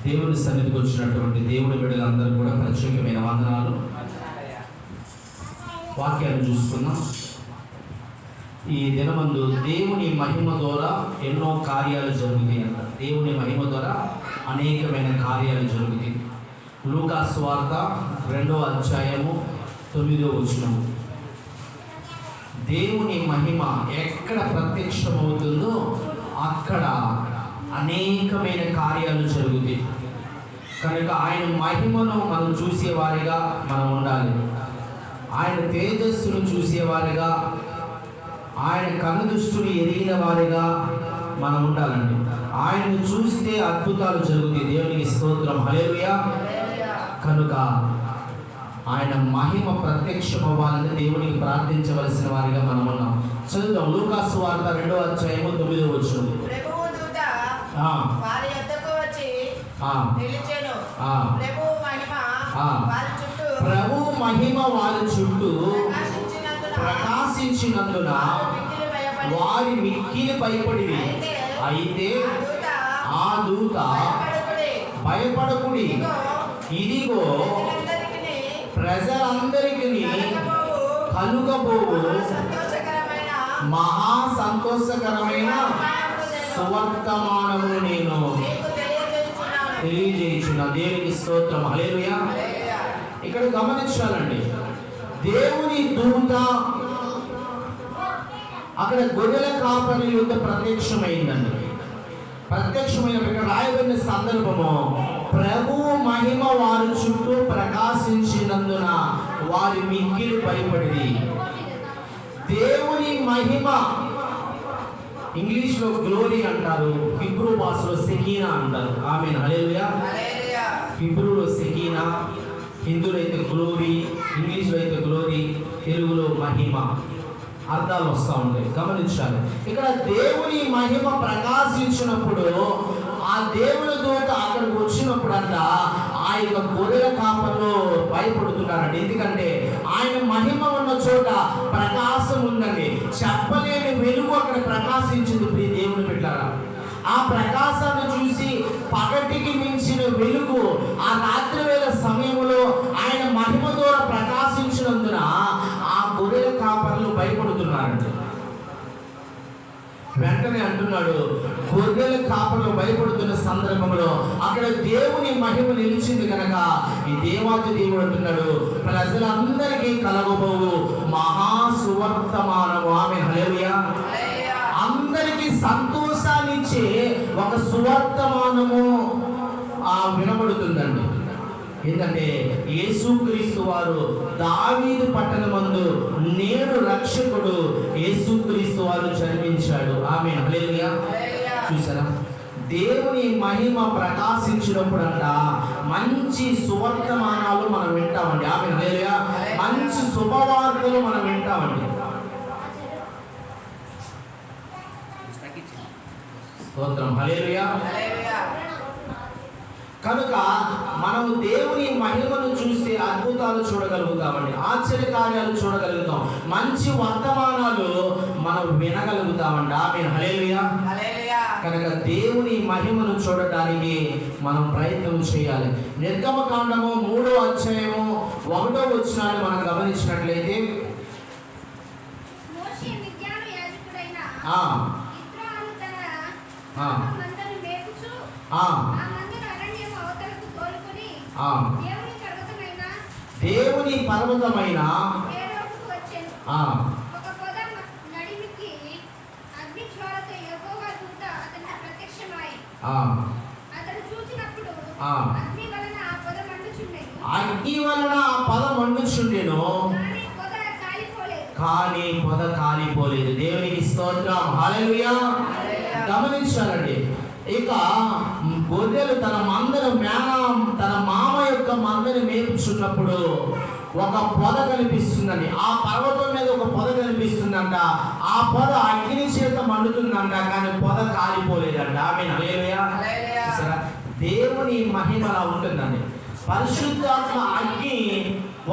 దేవుని సన్నిధికి వచ్చినటువంటి దేవుని బిడ్డలందరూ కూడా ప్రత్యేకమైన వందనాలు. వాక్యాన్ని చూసుకున్నాం. ఈ దినమందు దేవుని మహిమ ద్వారా ఎన్నో కార్యాలు జరుగుతాయి అంట. దేవుని మహిమ ద్వారా అనేకమైన కార్యాలు జరుగుతాయి. లూకా సువార్త 2వ అధ్యాయము 9వ వచనం. దేవుని మహిమ ఎక్కడ ప్రత్యక్షమవుతుందో అక్కడ అనేకమైన కార్యాలు జరుగుతాయి. కనుక ఆయన మహిమను మనం చూసేవారిగా మనం ఉండాలి. ఆయన తేజస్సును చూసేవారిగా, ఆయన కనుదృష్టిని ఎరిగిన వారిగా మనం ఉండాలండి. ఆయనను చూస్తే అద్భుతాలు జరుగుతాయి. దేవునికి స్తోత్రం, హల్లెలూయా. కనుక ఆయన మహిమ ప్రత్యక్షమవ్వాలని దేవునికి ప్రార్థించవలసిన వారిగా మనం ఉన్నాం. చదువుదాం. లూకా సువార్త 2వ అధ్యాయము 9వ వచనం. ప్రభు మహిమ వారి చుట్టూ ప్రకాశించినందున వారి మిక్కిలి భయపడి, అయితే ఆ దూత భయపడకుడి, ఇదిగో ప్రజలందరికీ కలుగబోవు మహా సంతోషకరమైన సువర్తమానమును నేను తెలియజేయుచున్నా. దేవునికి స్తోత్రం, హల్లెలూయా. ఇక్కడ గమనించాలండి, దేవుని దూత అక్కడ గొర్రెల కాపరి యుద్ధ ప్రత్యక్షమైందండి. ప్రత్యక్షమైన ఇక్కడ రాయబడిన సందర్భము, ప్రభు మహిమ వారి చుట్టూ ప్రకాశించినందున వారి మిక్కిలి భయపడింది. దేవుని మహిమ ఇంగ్లీష్లో గ్లోరీ అంటారు, హిబ్రూ భాషలో సెకీనా అంటారు. ఆమేన్, హల్లెలూయా. హిబ్రూలో సెకీనా, హిందూలో అయితే గ్లోరీ, ఇంగ్లీష్లో అయితే గ్లోరీ, తెలుగులో మహిమ అర్థాలు వస్తూ ఉంటాయి. గమనించాలి. ఇక్కడ దేవుని మహిమ ప్రకాశించినప్పుడు ఆ దేవుని దూత అక్కడికి వచ్చినప్పుడు అంట ఆ యొక్క గొర్రెల కాపర్లు భయపడుతున్నారండి. ఎందుకంటే ఆయన మహిమ ఉన్న చోట ప్రకాశం ఉందండి. చెప్పలేని వెలుగు అక్కడ ప్రకాశించింది. ప్రియ దేవుని బిడ్డలారా, ఆ ప్రకాశాన్ని చూసి పగటికి మించిన వెలుగు ఆ రాత్రి వేళ సమయంలో ఆయన మహిమ ద్వారా ప్రకాశించినందున ఆ గొర్రెల కాపర్లు భయపడుతున్నారండి. వెంటనే అంటున్నాడు, గొర్రెల కాపర్లు భయపడుతున్న సందర్భంలో అక్కడ దేవుని మహిమ నిలిచింది కనుక ఈ దేవాది దేవుడు అంటున్నాడు, ప్రజలందరికీ కలగబోవు మహా సువర్తమానము. ఆమేన్, హల్లెలూయా. అందరికీ సంతోషాన్ని ఇచ్చే ఒక సువర్తమానము వినబడుతుందండి. ఏంటంటే యేసుక్రీస్తు వారు దావీదు పట్టణమందు నేడు రక్షకుడు యేసుక్రీస్తు వారు జన్మించాడు. ఆమేన్, హల్లెలూయా. చూసారా, దేవుని మహిమ ప్రకాశించినప్పుడు అంట మంచి సువర్తమానాలు మనం వింటామండి. ఆమేన్, హల్లెలూయా. మంచి శుభవార్తలు మనం వింటామండి. స్తోత్రం, హల్లెలూయా. కనుక మనం దేవుని మహిమను చూస్తే అద్భుతాలు చూడగలుగుతామండి, ఆశ్చర్యకార్యాలు చూడగలుగుతాం, మంచి వర్తమానాలు మనం వినగలుగుతామండి. ఆమేన్, హల్లెలూయా. కనుక దేవుని మహిమను చూడటానికి మనం ప్రయత్నం చేయాలి. నిర్గమకాండము 3వ అధ్యాయము 1వ వచనాన్ని మనం గమనించినట్లయితే, దేవుని పర్వతమైన అగ్ని వలన ఆ పొద మండుచుండెను, కానీ పొద కాలిపోలేదు. దేవునికి స్తోత్రం, హల్లెలూయా. గమనించాలండి, ఇక గొర్రెలు తన మామ యొక్క మందను మేపుచున్నప్పుడు ఒక పొద కనిపిస్తుందండి. ఆ పర్వతం మీద ఒక పొద కనిపిస్తుందంట. ఆ పొద అగ్ని చేత మండుతుందంట, కానీ పొద కాలిపోలేదంట. ఆమేన్, హల్లెలూయా. దేవుని మహిమలా ఉంటుందండి. పరిశుద్ధాత్మ అగ్ని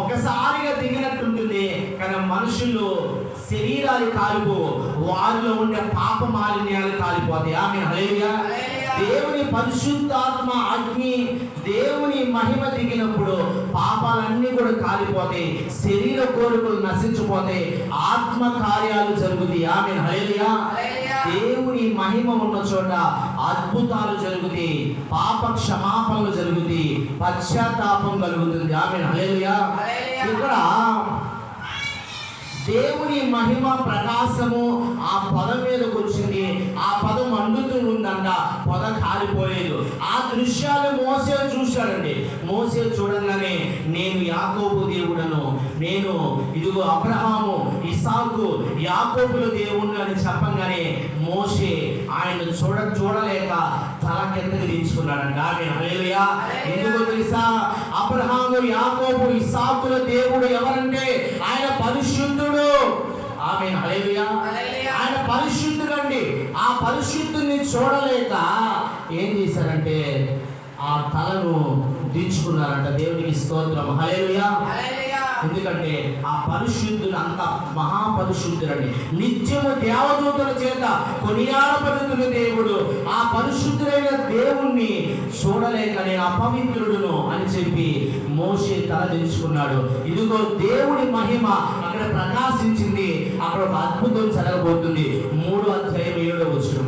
ఒకసారిగా దిగినట్టుంటుంది, కానీ మనుషులు శరీరాలు కాలిపోవు, వారిలో ఉండే పాప మాలిన్యాలు కాలిపోతాయి. ఆమేన్, హల్లెలూయా. దేవుని పరిశుద్ధాత్మ అగ్ని, దేవుని మహిమ దిగినప్పుడు పాపాలన్నీ కూడా కాలిపోతాయి, శరీర కోరికలు నశించిపోతాయి, ఆత్మ కార్యాలు జరుగుతాయి. ఆమేన్ హల్లెలూయా. దేవుని మహిమ ఉన్న చోట అద్భుతాలు జరుగుతాయి, పాప క్షమాపణలు జరుగుతాయి, పశ్చాత్తాపం కలుగుతుంది. ఆమేన్ హల్లెలూయా. ఇక్కడ దేవుని మహిమ ప్రకాశము ఆ పదం మీదకి వచ్చింది. ఆ పదం మండుతూ ఉందంట, పొద కాలిపోలేదు. ఆ దృశ్యాలు మోసే చూశాడండి. మోసే చూడంగానే నేను యాకోబు దేవుడను, నేను ఇదిగో అబ్రహాము, ఇసాకు, యాకోబుల దేవుడు అని చెప్పంగానే మోసే ఆయన చూడలేక తల కిందకి దించుకున్నాడంట. ఆమేన్ హల్లెలూయా. ఎందుకో తెలుసా? అబ్రహాము, యాకోబు, ఇసాకుల దేవుడు ఎవరంటే ఆయన పరిశుద్ధుడు. ఆమేన్ హల్లెలూయా. ఆయన పరిశుద్ధుడండి. ఆ పరిశుద్ధుని చూడలేక ఏం చేశారంటే ఆ తలను దించుకున్నారంట. దేవునికి స్తోత్రం. హల్లెలూయా. ఎందుకంటే ఆ పరిశుద్ధుడు అంత మహాపరిశుద్ధుడండి, నిత్యము దేవదూతల చేత కొనియాడబడుతున్న దేవుడు. ఆ పరిశుద్ధుడైన దేవుణ్ణి చూడలేక నేను అపవిత్రుడును అని చెప్పి మోషే తల దించుకున్నాడు. ఇదిగో దేవుడి మహిమ అక్కడ ప్రకాశించింది. అక్కడ ఒక అద్భుతం జరగబోతుంది. 3వ అధ్యాయం 7వ వచనం.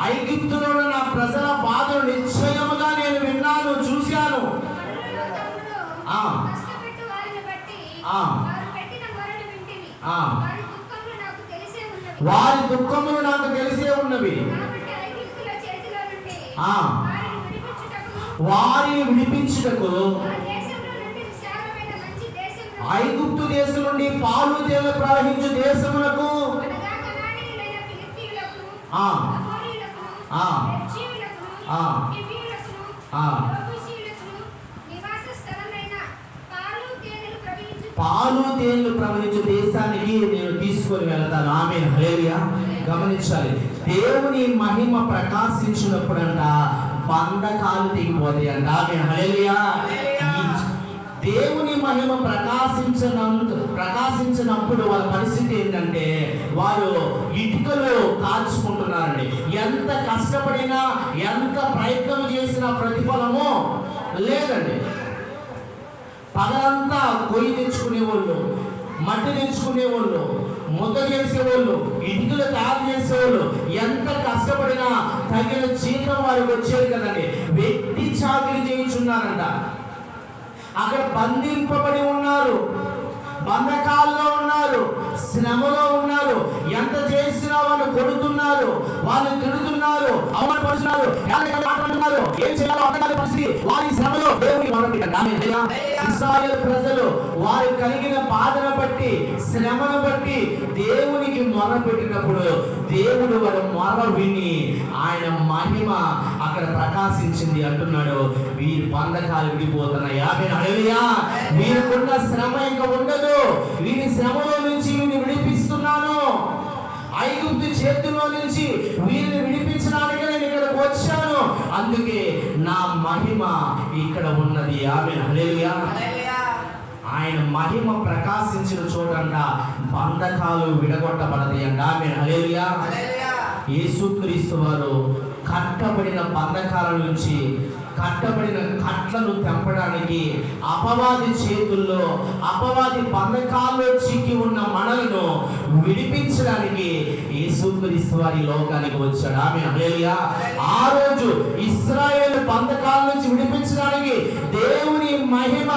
ఐగుప్తులో నా ప్రజల బాధలు నిశ్చయముగా నేను విన్నాను, చూశాను. వారి దుఃఖములు నాకు తెలిసే ఉన్నవి. వారిని విడిపించుటకు ఐగుప్తు దేశం నుండి పాలు తేనెలు ప్రవహించు దేశమునకు పాలు తేనెలు ప్రవహించు దేశానికి నేను తీసుకొని వెళ్తాను. ఆమేన్ హల్లెలూయా. గమనించాలి, దేవుని మహిమ ప్రకాశించినప్పుడంట బంధకాలు తెగిపోతాయి అంట. ఆమేన్ హల్లెలూయా. దేవుని మహిమ ప్రకాశించినప్పుడు వాళ్ళ పరిస్థితి ఏంటంటే వారు ఇటుకలు కాల్చుకుంటున్నారండి. ఎంత కష్టపడినా, ఎంత ప్రయత్నం చేసినా ప్రతిఫలము లేదండి. పగలంతా కొయ్యి తెచ్చుకునేవాళ్ళు, మట్టి తెచ్చుకునేవాళ్ళు, ముద్ద చేసేవాళ్ళు, ఇటుకలు తయారు చేసేవాళ్ళు, ఎంత కష్టపడినా తగిన జీతం వారికి వచ్చేది కదండి. వెట్టి చాకిరీ చేయించున్నారంట. అక్కడ బంధింపబడి ఉన్నారు, బంధకాల్లో ఉన్నారు, శ్రమలో ఉన్నారు. ఎంత చేసినా వాళ్ళు కొడుతున్నారు, వాళ్ళు తిడుతున్నారు, అవమానపరుస్తున్నారు, మాట్లాడుతున్నారు. ఏం చేయాలో అర్థం కాని పరిస్థితి. వారి శ్రమలో దేవుని మొరపెట్టారు. ఇశ్రాయేలు ప్రజలు వారు కలిగిన బాధను బట్టి, శ్రమను బట్టి దేవునికి మొరపెట్టినప్పుడు దేవుడు వారి మొర విని ఆయన మహిమ అక్కడ ప్రకాశించింది అంటున్నాడు. వీరి బంధకాలు విడిపోతున్నాయి. ఆమేన్ హల్లెలూయా. వీరికున్న శ్రమ ఇంకా ఉండదు. వీరి శ్రమలో నుంచి వీరిని విడిపిస్తున్నాను. ఐగుప్తు చేతుల్లో నుంచి వీరిని విడిపించడానికి నేను ఇక్కడికి వచ్చాను. అందుకే నా మహిమ ఇక్కడ ఉన్నది. ఆమేన్ హల్లెలూయా. ఆయన మహిమ ప్రకాశించిన చోటంట బంధకాలు విడగొట్టబడతాయి అంట. ఆమేన్ హల్లెలూయా. యేసుక్రీస్తు వారు కట్టబడిన బంధకాల నుంచి, కట్టబడిన కట్లను తెంపడానికి అపవాది చేతుల్లో, అపవాది బంధకాల్లో చిక్కి ఉన్న మనలను విడిపించడానికి యేసుక్రీస్తు వారి లోకానికి వచ్చాడు. ఆమేన్ హల్లెలూయా. ఆ రోజు ఇశ్రాయేలు బంధకాల నుంచి విడిపించడానికి దేవుని మహిమ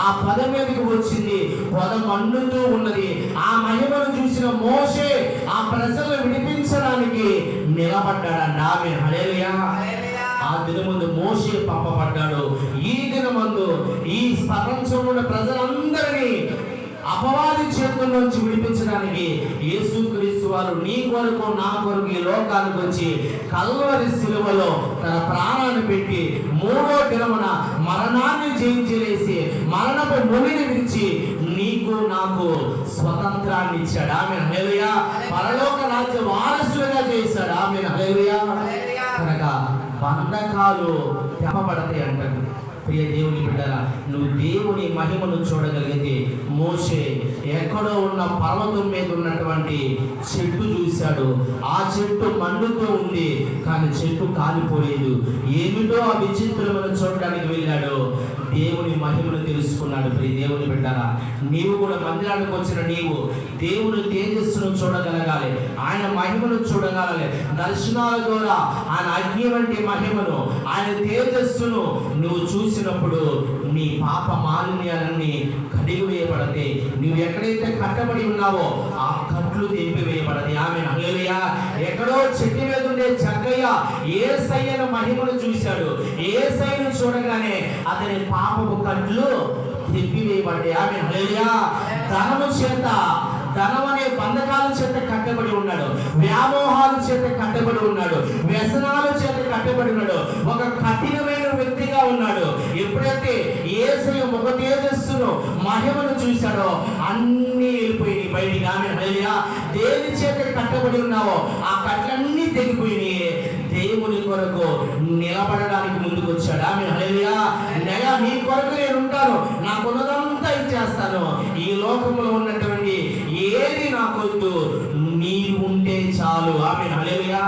ఆ పద మీదకి వచ్చింది. పొద మండుతూ ఉన్నది. ఆ మహిమను చూసిన మోషే ఆ ప్రజలను విడిపించడానికి నిలబడ్డాడంట. ఆమేన్ హల్లెలూయా. ఆ దినమందు మోషే పంపబడ్డాడు. ఈ దినమందు ఈ ప్రపంచంలో ఉన్న ప్రజలందరినీ అపవాది చేతుల నుంచి విడిపించడానికి యేసుక్రీస్తు వారు నీ కొరకు, నా కొరకు ఈ లోకానికి వచ్చి కల్వరి శిలువలో తన ప్రాణాన్ని పెట్టి 3వ దినమున మరణాన్ని జయించేసి మరణపు మునిని విడిచి నీకు నాకు స్వతంత్రాన్ని ఇచ్చాడు. ఆమేన్ హల్లెలూయా. పరలోక రాజ్య వారసులుగా చేశాడు. ఆమేన్ హల్లెలూయా. కనుక బంధకాలు తెంపబడతాయి అంటారు. ప్రియ దేవుని బిడ్డరా, నువ్వు దేవుని మహిమను చూడగలిగితే, మోషే ఎక్కడో ఉన్న పర్వతం మీద ఉన్నటువంటి చెట్టు చూశాడు. ఆ చెట్టు మండుతూ ఉంది, కానీ చెట్టు కాలిపోలేదు. ఏమిటో ఆ విచిత్రమైన చూడడానికి వెళ్ళాడు. దేవుని మహిమను తెలుసుకున్నాడు. ప్రియ దేవుని బిడ్డరా, నీవు కూడా మందిరానికి వచ్చిన నీవు దేవుని తేజస్సును చూడగలగాలి, ఆయన మహిమను చూడగలగాలి. దర్శనాల ద్వారా ఆయన అగ్ని వంటి మహిమను, ఆయన తేజస్సును నువ్వు చూసినప్పుడు నీ పాప మాలిన్యాలన్నీ కడిగి వేయబడతాయి. నువ్వు ఎక్కడైతే కట్టబడి ఉన్నావో ఆ కట్లు తెంపి వేయబడతాయి. ఆమె హల్లెలూయా. ఎక్కడో చెట్టు మీద ఉండే జక్కయ్య యేసయ్యను మహిమను చూశాడు. యేసయ్యను చూడగానే అతని పాపపు కట్లు తెంపివేయబడ్డాయి. ఆమె హల్లెలూయా. ధనము చేత, ధనం అనే బంధకాల చేత కట్టబడి ఉన్నాడు, వ్యామోహాల చేత కట్టబడి ఉన్నాడు, వ్యసనాల చేత కట్టబడి ఉన్నాడు, ఒక కఠినమైన వ్యక్తిగా ఉన్నాడు. ఎప్పుడైతే యేసయ్య ముఖ తేజస్సును మహిమను చూశాడో అన్నీ వెళ్ళిపోయినాయి బయటికి. ఆమె హల్లెలూయా. దేని చేత కట్టబడి ఉన్నావో ఆ కట్లన్నీ తెగిపోయినాయి. దేవుని కొరకు నిలబడడానికి ముందుకు వచ్చాడు. ఆమె హల్లెలూయా. నయా నీ కొరకు నేను ఉంటాను, నాకున్నదంతా ఇచ్చేస్తాను, ఈ లోకంలో ఉన్నటువంటి ఏది నాకొద్దు, నీవు ఉంటే చాలు. ఆమె హల్లెలూయా.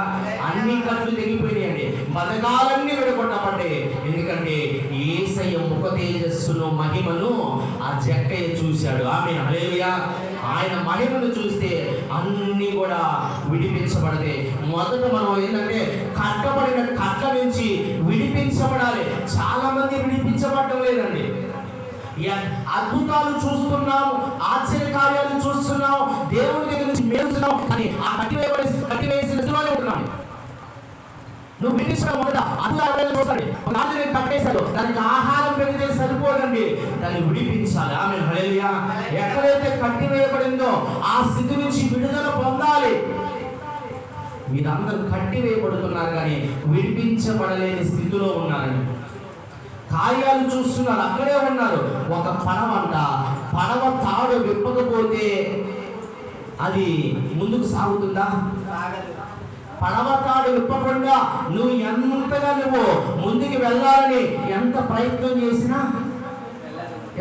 అన్ని కట్లు తెగిపోయినాయండి, పథకాలన్నీ విడగొట్టబడ్డాయి. ఎందుకంటే యేసయ్య ముఖ తేజస్సును మహిమను ఆ జక్కయ్య చూశాడు. ఆమె హల్లెలూయా. ఆయన మహిమను చూస్తే అన్నీ కూడా విడిపించబడతాయి. మొదట మనం ఏంటంటే కట్టబడిన కట్ల నుంచి విడిపించబడాలి. చాలా మంది విడిపించబడటం లేదండి. అద్భుతాలు చూస్తున్నాం, ఆశ్చర్యకార్యాలు చూస్తున్నాం, దేవుని దగ్గర నుంచి మేలుస్తున్నాం, కానీ ఆ కట్టివేసిన ఉంటున్నాం. నువ్వు విడిపించడం మొదట అద్భుతాలు చూస్తాడు. నేను కట్టేశాడు, దానికి ఆహారం పెరిగితే సరిపోదండి, దాన్ని విడిపించాలి. ఆమె హల్లెలూయా. ఎక్కడైతే కట్టివేయబడిందో ఆ స్థితి నుంచి విడుదల పొందాలి. మీరందరూ కట్టివేయబడుతున్నారు కానీ విడిపించబడలేని స్థితిలో ఉన్నారండి. కార్యాలు చూస్తున్నారు, అక్కడే ఉన్నారు. ఒక పడవ తాడు విప్పకపోతే అది ముందుకు సాగుతుందా? పడవ తాడు విప్పకుండా నువ్వు ఎంతగా నువ్వు ముందుకు వెళ్ళాలని ఎంత ప్రయత్నం చేసినా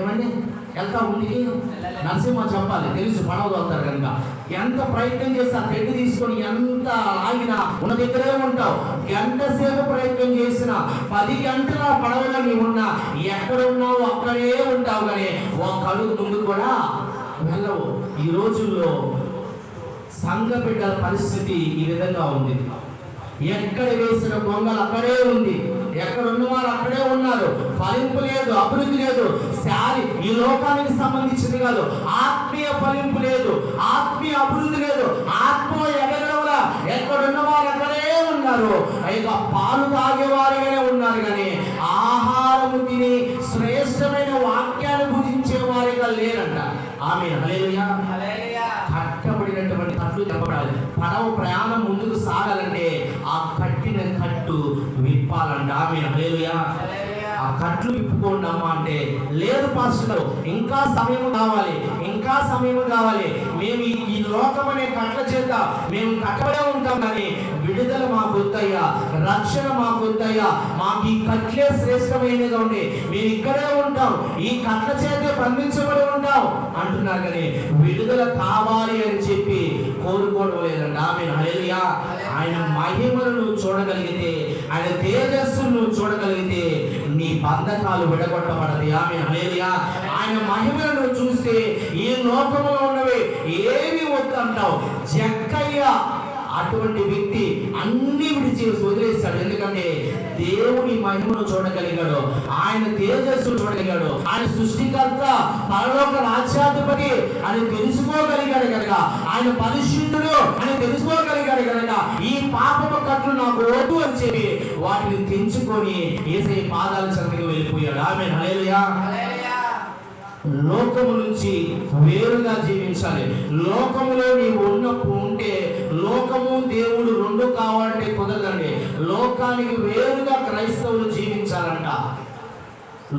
ఏమండి వెళ్తా ముందుకి. నరసింహ చెప్పాలి, తెలుసు పడవ తోలుతారు కనుక. ఎంత ప్రయత్నం చేసి ఆ తెడ్డు తీసుకొని ఎంత ఆగినా ఉన్న దగ్గరే ఉంటావు. గంట సేపు ప్రయత్నం చేసిన 10 గంటల పడవలో నీవు ఉన్నా ఎక్కడ ఉన్నావు అక్కడే ఉంటావు, కానీ ఒక అడుగు ముందు కూడా వెళ్ళవు. ఈ రోజుల్లో సంఘ బిడ్డల పరిస్థితి ఈ విధంగా ఉంది. ఎక్కడ వేసిన గొంగలు అక్కడే ఉంది, ఎక్కడ ఉన్నవారు అక్కడే ఉన్నారు. ఫలింపు లేదు, అభివృద్ధి లేదు. ఈ లోకానికి సంబంధించింది కాదు, ఆత్మీయ ఫలింపు లేదు, ఆత్మీయ అభివృద్ధి లేదు, ఆత్మ ఎదగడంలా ఎక్కడున్న వారు అక్కడే ఉన్నారు. ఇక పాలు తాగేవారుగానే ఉన్నారు, కానీ ఆహారము తిని శ్రేష్టమైన వాక్యాన్ని భుజించే వారిగా లేరంట. ఆమె హల్లెలూయా. కట్టబడినటువంటి కట్లు చెప్పబడాలి. పడవ ప్రయాణం ముందుకు సాగాలంటే ఆ కట్టిన కట్టు విప్పాలంట. ఆమె హల్లెలూయా. ఆ కట్లు విప్పుకోండి అమ్మా అంటే, లేదు పాస్టర్ ఇంకా సమయం కావాలి, ఇంకా సమయం కావాలి, మేము ఈ లోకం అనే కట్ల చేత మేము కట్టబడే ఉంటాం, కానీ విడుదల మాకు వద్దయ్యా, రక్షణ మాకు వద్దయ్యా, మాకు ఈ కట్లే శ్రేష్టమైనదిగా ఉండి మేము ఇక్కడే ఉంటాం, ఈ కట్ల చేతే బంధించబడి ఉంటాం అంటున్నారు, కానీ విడుదల కావాలి అని చెప్పి కోరుకోవడం లేదండి. ఆమె హల్లెలూయా. ఆయన మహిమను చూడగలిగితే, ఆయన తేజస్సును చూడగలిగితే నీ బంధకాలు విడగొట్టబడతాయి. ఆమె హల్లెలూయా. ఆయన మహిమను చూస్తే ఈ లోకంలో ఉన్నవి ఏమి వద్దంటావు. జక్కయ్య అటువంటి వ్యక్తి అన్ని విడిచి వదిలేశాడు. ఎందుకంటే దేవుని మహిమను చూడగలిగాడు, ఆయన తేజస్సును చూడగలిగాడు, ఆయన సృష్టికర్త, పరలోక రాజ్యాధిపతి అని తెలుసుకోగలిగాడు కనుక, ఆయన పరిశుద్ధుడు అని తెలుసుకోగలిగాడు కనుక ఈ పాపపు కట్లు నాకు వద్దు అని చెప్పి వాటిని తెంచుకొని యేసయ్య పాదాల చెంతకు వెళ్ళిపోయాడు. ఆమేన్ హల్లెలూయా. లోకము నుంచి వేరుగా జీవించాలి. లోకములో నీవు ఉంటే లోకము దేవుడు రెండు కావాలంటే కుదరదండి. లోకానికి వేరుగా క్రైస్తవులు జీవించాలంట.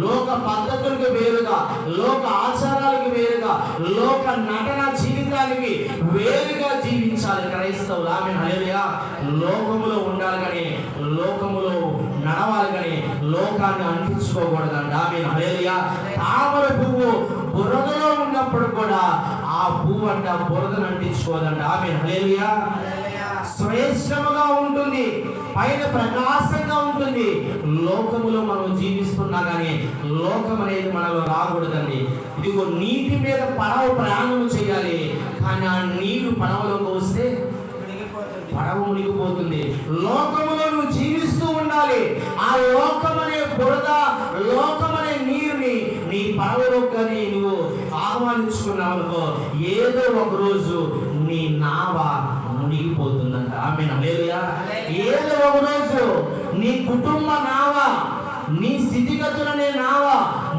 లోక పద్ధతులకు వేరుగా, లోక ఆచారాలకు వేరుగా, లోక నటన జీవితానికి వేరుగా జీవించాలి క్రైస్తవులు. ఆమేన్ హల్లెలూయా. లోకములో ఉండాలి, కానీ లోకములో నడవాలి కానీ లోకాన్ని అంటించుకోకూడదంట. ఆమేన్ హల్లెలూయా. తామర పువ్వు బురదలో ఉన్నప్పుడు కూడా ఆ పువ్వు అంట బురదను అంటించుకోదంట. ఆమేన్ హల్లెలూయా. శ్రేష్టముగా ఉంటుంది, పైన ప్రకాశంగా ఉంటుంది. లోకములో మనం జీవిస్తున్నా కానీ లోకం అనేది మనలో రాకూడదండి. ఇదిగో నీటి మీద పడవ ప్రయాణం చేయాలి, కానీ ఆ నీరు పడవలోకి వస్తే పడవ మునిగిపోతుంది. లోకములో నువ్వు జీవిస్తూ ఉండాలి. ఆ లోకమనే బురద, లోకమనే నీరుని నీ పడవలో కానీ నువ్వు ఆహ్వానించుకున్నావు అనుకో, ఏదో ఒక రోజు నీ నావ మునిగిపోతుందంట. ఆమేన్ హల్లెలూయా. ఏదో ఒక రోజు నీ కుటుంబ నావ, నీ స్థితిగతులనే నావ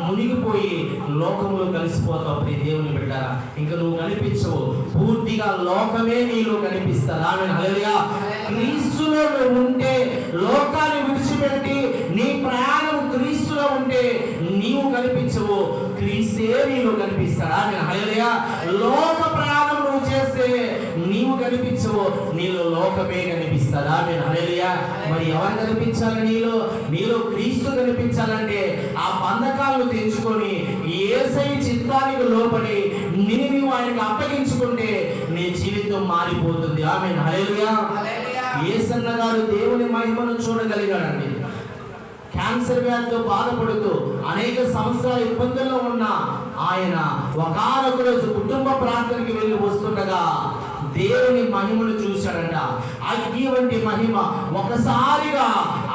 మునిగిపోయి లోకంలో కలిసిపోతావు. ప్రియ దేవుని బిడ్డ, ఇంకా నువ్వు కనిపించవు, పూర్తిగా లోకమే నీలో కనిపిస్తుంది. ఆమేన్ హల్లెలూయా. క్రీస్తులో నువ్వు ఉంటే, లోకాన్ని విడిచిపెట్టి నీ ప్రయాణం క్రీస్తులో ఉంటే నీవు కనిపించవు, క్రీస్తే నీలో కనిపిస్తాడు. ఆమేన్ హల్లెలూయా. లోక ప్రయాణం నువ్వు చేస్తే నీవు కనిపించవు, నీలో లోకమే కనిపిస్తుంది. ఆమేన్ హల్లెలూయా. మరి ఎవరు కనిపించాలి? నీలో క్రీస్తు కనిపించాలంటే ఆ బంధకాలను తెంచుకొని యేసయ్య చిత్తానికి లోపడి నీవు ఆయనకు అప్పగించుకుంటే నీ జీవితం మారిపోతుంది. ఆమేన్ హల్లెలూయా. యేసన్న గారు దేవుని మహిమను చూడగలిగాడండి. క్యాన్సర్ వ్యాధితో బాధపడుతూ అనేక సంవత్సరాల ఇబ్బందుల్లో ఉన్న ఆయన ఒకానొక రోజు కుటుంబ ప్రార్థనకి వెళ్ళి వస్తుండగా దేవుని మహిమను చూశాడంట. అగ్ని వంటి మహిమ ఒకసారిగా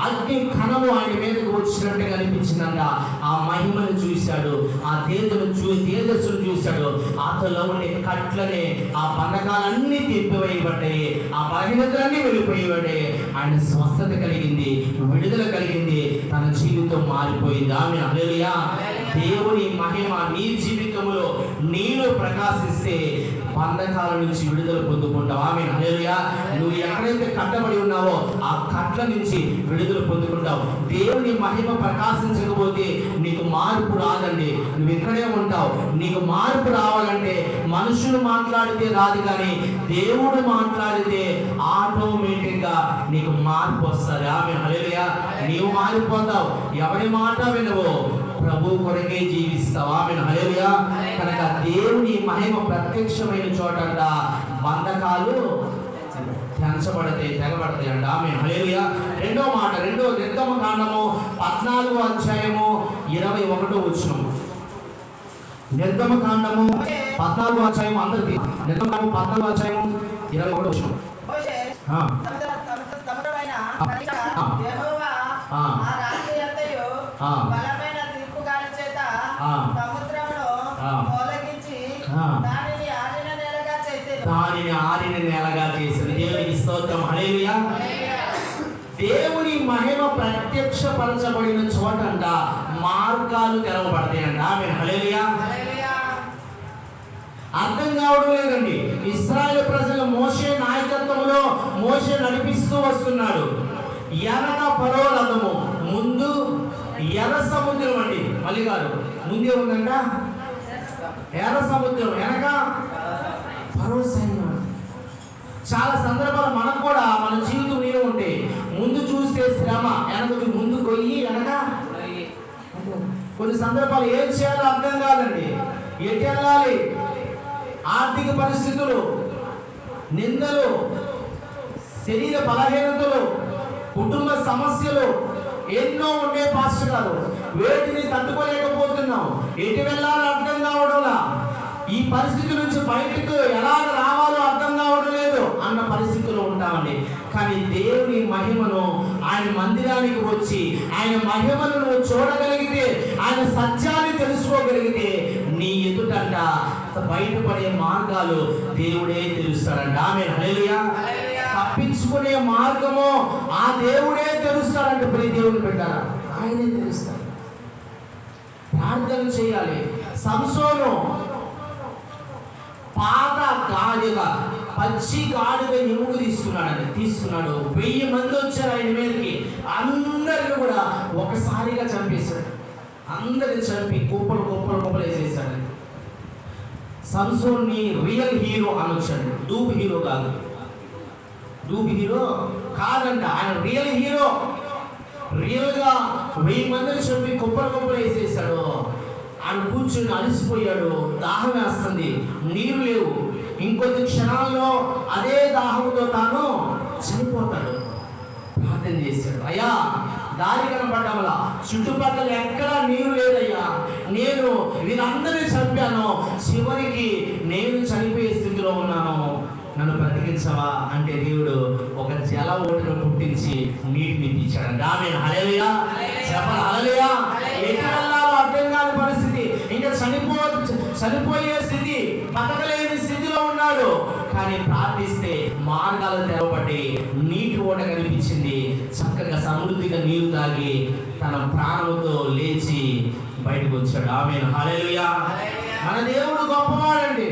అగ్ని కణము ఆయన మీదకు వచ్చినట్టుగా అనిపించిందంట. ఆ మహిమను చూశాడు, ఆ తేజస్సును చూశాడు. అతలో ఉండే కట్లనే ఆ బంధకాలన్నీ తెంపివేయబడ్డాయి, ఆ బలహీనతలన్నీ వెళ్ళిపోయేవాడే. ఆయన స్వస్థత కలిగింది, విడుదల కలిగింది, తన జీవితం మారిపోయింది. ఆమేన్ హల్లెలూయా. దేవుని మహిమ నీ జీవితంలో నీలో ప్రకాశిస్తే బంధకాల నుంచి విడుదల పొందుకుంటావు. ఆమేన్ హల్లెలూయా. నువ్వు ఎక్కడైతే కట్టబడి ఉన్నావో ఆ కట్ల నుంచి విడుదల పొందుకుంటావు. దేవుని మహిమ ప్రకాశించకపోతే నీకు మార్పు రాదండి. నువ్వు ఇక్కడే ఉంటావు. నీకు మార్పు రావాలంటే మనుషులు మాట్లాడితే రాదు, కానీ దేవుడు మాట్లాడితే ఆటోమేటిక్గా నీకు మార్పు వస్తుంది. ఆమేన్ హల్లెలూయా. నీవు మారిపోతావు. ఎవరి మాట వినవో ప్రభు కొరకే జీవిస్తావు. ఆమేన్ హల్లెలూయా. కనుక దేవుని మహిమ ప్రత్యక్షమైన చోటంట బంధకాలు తెంచబడతాయి, తెగబడతాయి అంట. ఆమేన్ హల్లెలూయా. రెండో మాట, నిర్గమకాండము 14వ అధ్యాయము 21వ వచనం. నిర్గమకాండము 14వ అధ్యాయం, అందరికీ నిర్గమకాండము 14వ అధ్యాయం 21వ వచనం. దానిని ఆరిన నేలగా చేసింది. దేవునికి స్తోత్రం. హల్లెలూయా. దేవుని మహిమ ప్రత్యక్షపరచబడిన చోటంట మార్గాలు తెరవబడతాయంట. ఆమేన్ హల్లెలూయా. అర్థం కావడం లేదండి. ఇశ్రాయేలు ప్రజలు మోషే నాయకత్వంలో మోషే నడిపిస్తూ వస్తున్నాడు. ఎనక ఫరో రథము, ముందు ఎర్ర సముద్రం అండి. మళ్ళీ గారు ముందే ఉందంట ఎర్ర సముద్రం, వెనక ఫరో సైన్యం. చాలా సందర్భాలు మనకు కూడా మన జీవితం నీలో ఉంటే ముందు చూస్తే శ్రమ, వెనక ముందు కొయ్యి వెనక. కొన్ని సందర్భాలు ఏం చేయాలో అర్థం కాదండి. ఎటు వెళ్ళాలి? ఆర్థిక పరిస్థితులు, నిందలు, శరీర బలహీనతలు, కుటుంబ సమస్యలు ఎన్నో ఉండే పాస్టర్ గారు. వేటిని తట్టుకోలేకపోతున్నాం. ఎటు వెళ్ళాలో అర్థం కావడంలా, ఈ పరిస్థితి నుంచి బయటకు ఎలా రావాలో అర్థం కావడం లేదు అన్న పరిస్థితిలో ఉంటామండి. కానీ దేవుని మహిమను, ఆయన మందిరానికి వచ్చి ఆయన మహిమను నువ్వు చూడగలిగితే, ఆయన సత్యాన్ని తెలుసుకోగలిగితే నీ ఎదుటంట బయటపడే మార్గాలు దేవుడే తెలుస్తాడంట. ఆమేన్ హల్లెలూయా. తప్పించుకునే మార్గము ఆ దేవుడే తెలుస్తాడంట. ప్రియ దేవుని బిడ్డలారా, ఆయనే తెలుస్తాడు. ప్రార్థన చేయాలి. సంసోను పాత గాడిద, పచ్చి గాడిద ఎముగు తీసుకున్నాడు. 1000 మంది వచ్చారు ఆయన మీదకి. అందరిని కూడా ఒకసారిగా చంపేశాడు. అందరిని చంపి కుప్పలు వేసేసాడు. సంసోన్ని రియల్ హీరో అనొచ్చాడు. డూబ్ హీరో కాదు. డూబ్ హీరో కాదంట, ఆయన రియల్ హీరో. రియల్గా 1000 మందిని చంపి కుప్పలు వేసేసాడు. ఆయన కూర్చుని అలసిపోయాడు, దాహం వేస్తుంది, నీరు లేవు. ఇంకొద్ది క్షణాల్లో అదే దాహంతో తాను చనిపోతాడు. ప్రార్థన చేశాడు, అయ్యా దారి కనపడ్డంలా, చుట్టుపక్కల ఎక్కడా నీరు లేదయ్యా, నేను వీరందరినీ చంపాను, చివరికి నేను చనిపోయే స్థితిలో ఉన్నాను, నన్ను బ్రతికించవా అంటే దేవుడు ఒక జల ఓటను పుట్టించి నీటిని ఇప్పించాడు. ఆమేన్, హల్లెలూయా. చెప్పండి హల్లెలూయా. ఎటు వెళ్ళాలో అర్థం కాని పరిస్థితి, ఇంకా చనిపోయే స్థితి, బతకలేని స్థితిలో ఉన్నాడు. కానీ ప్రార్థిస్తే మార్గాలు తెరవబడి నీటి ఓట కనిపించింది. చక్కగా సమృద్ధిగా నీరు తాగి తన ప్రాణంతో లేచి బయటకు వచ్చాడు. ఆమేన్, హల్లెలూయా. మన దేవుడు గొప్పవాడండి.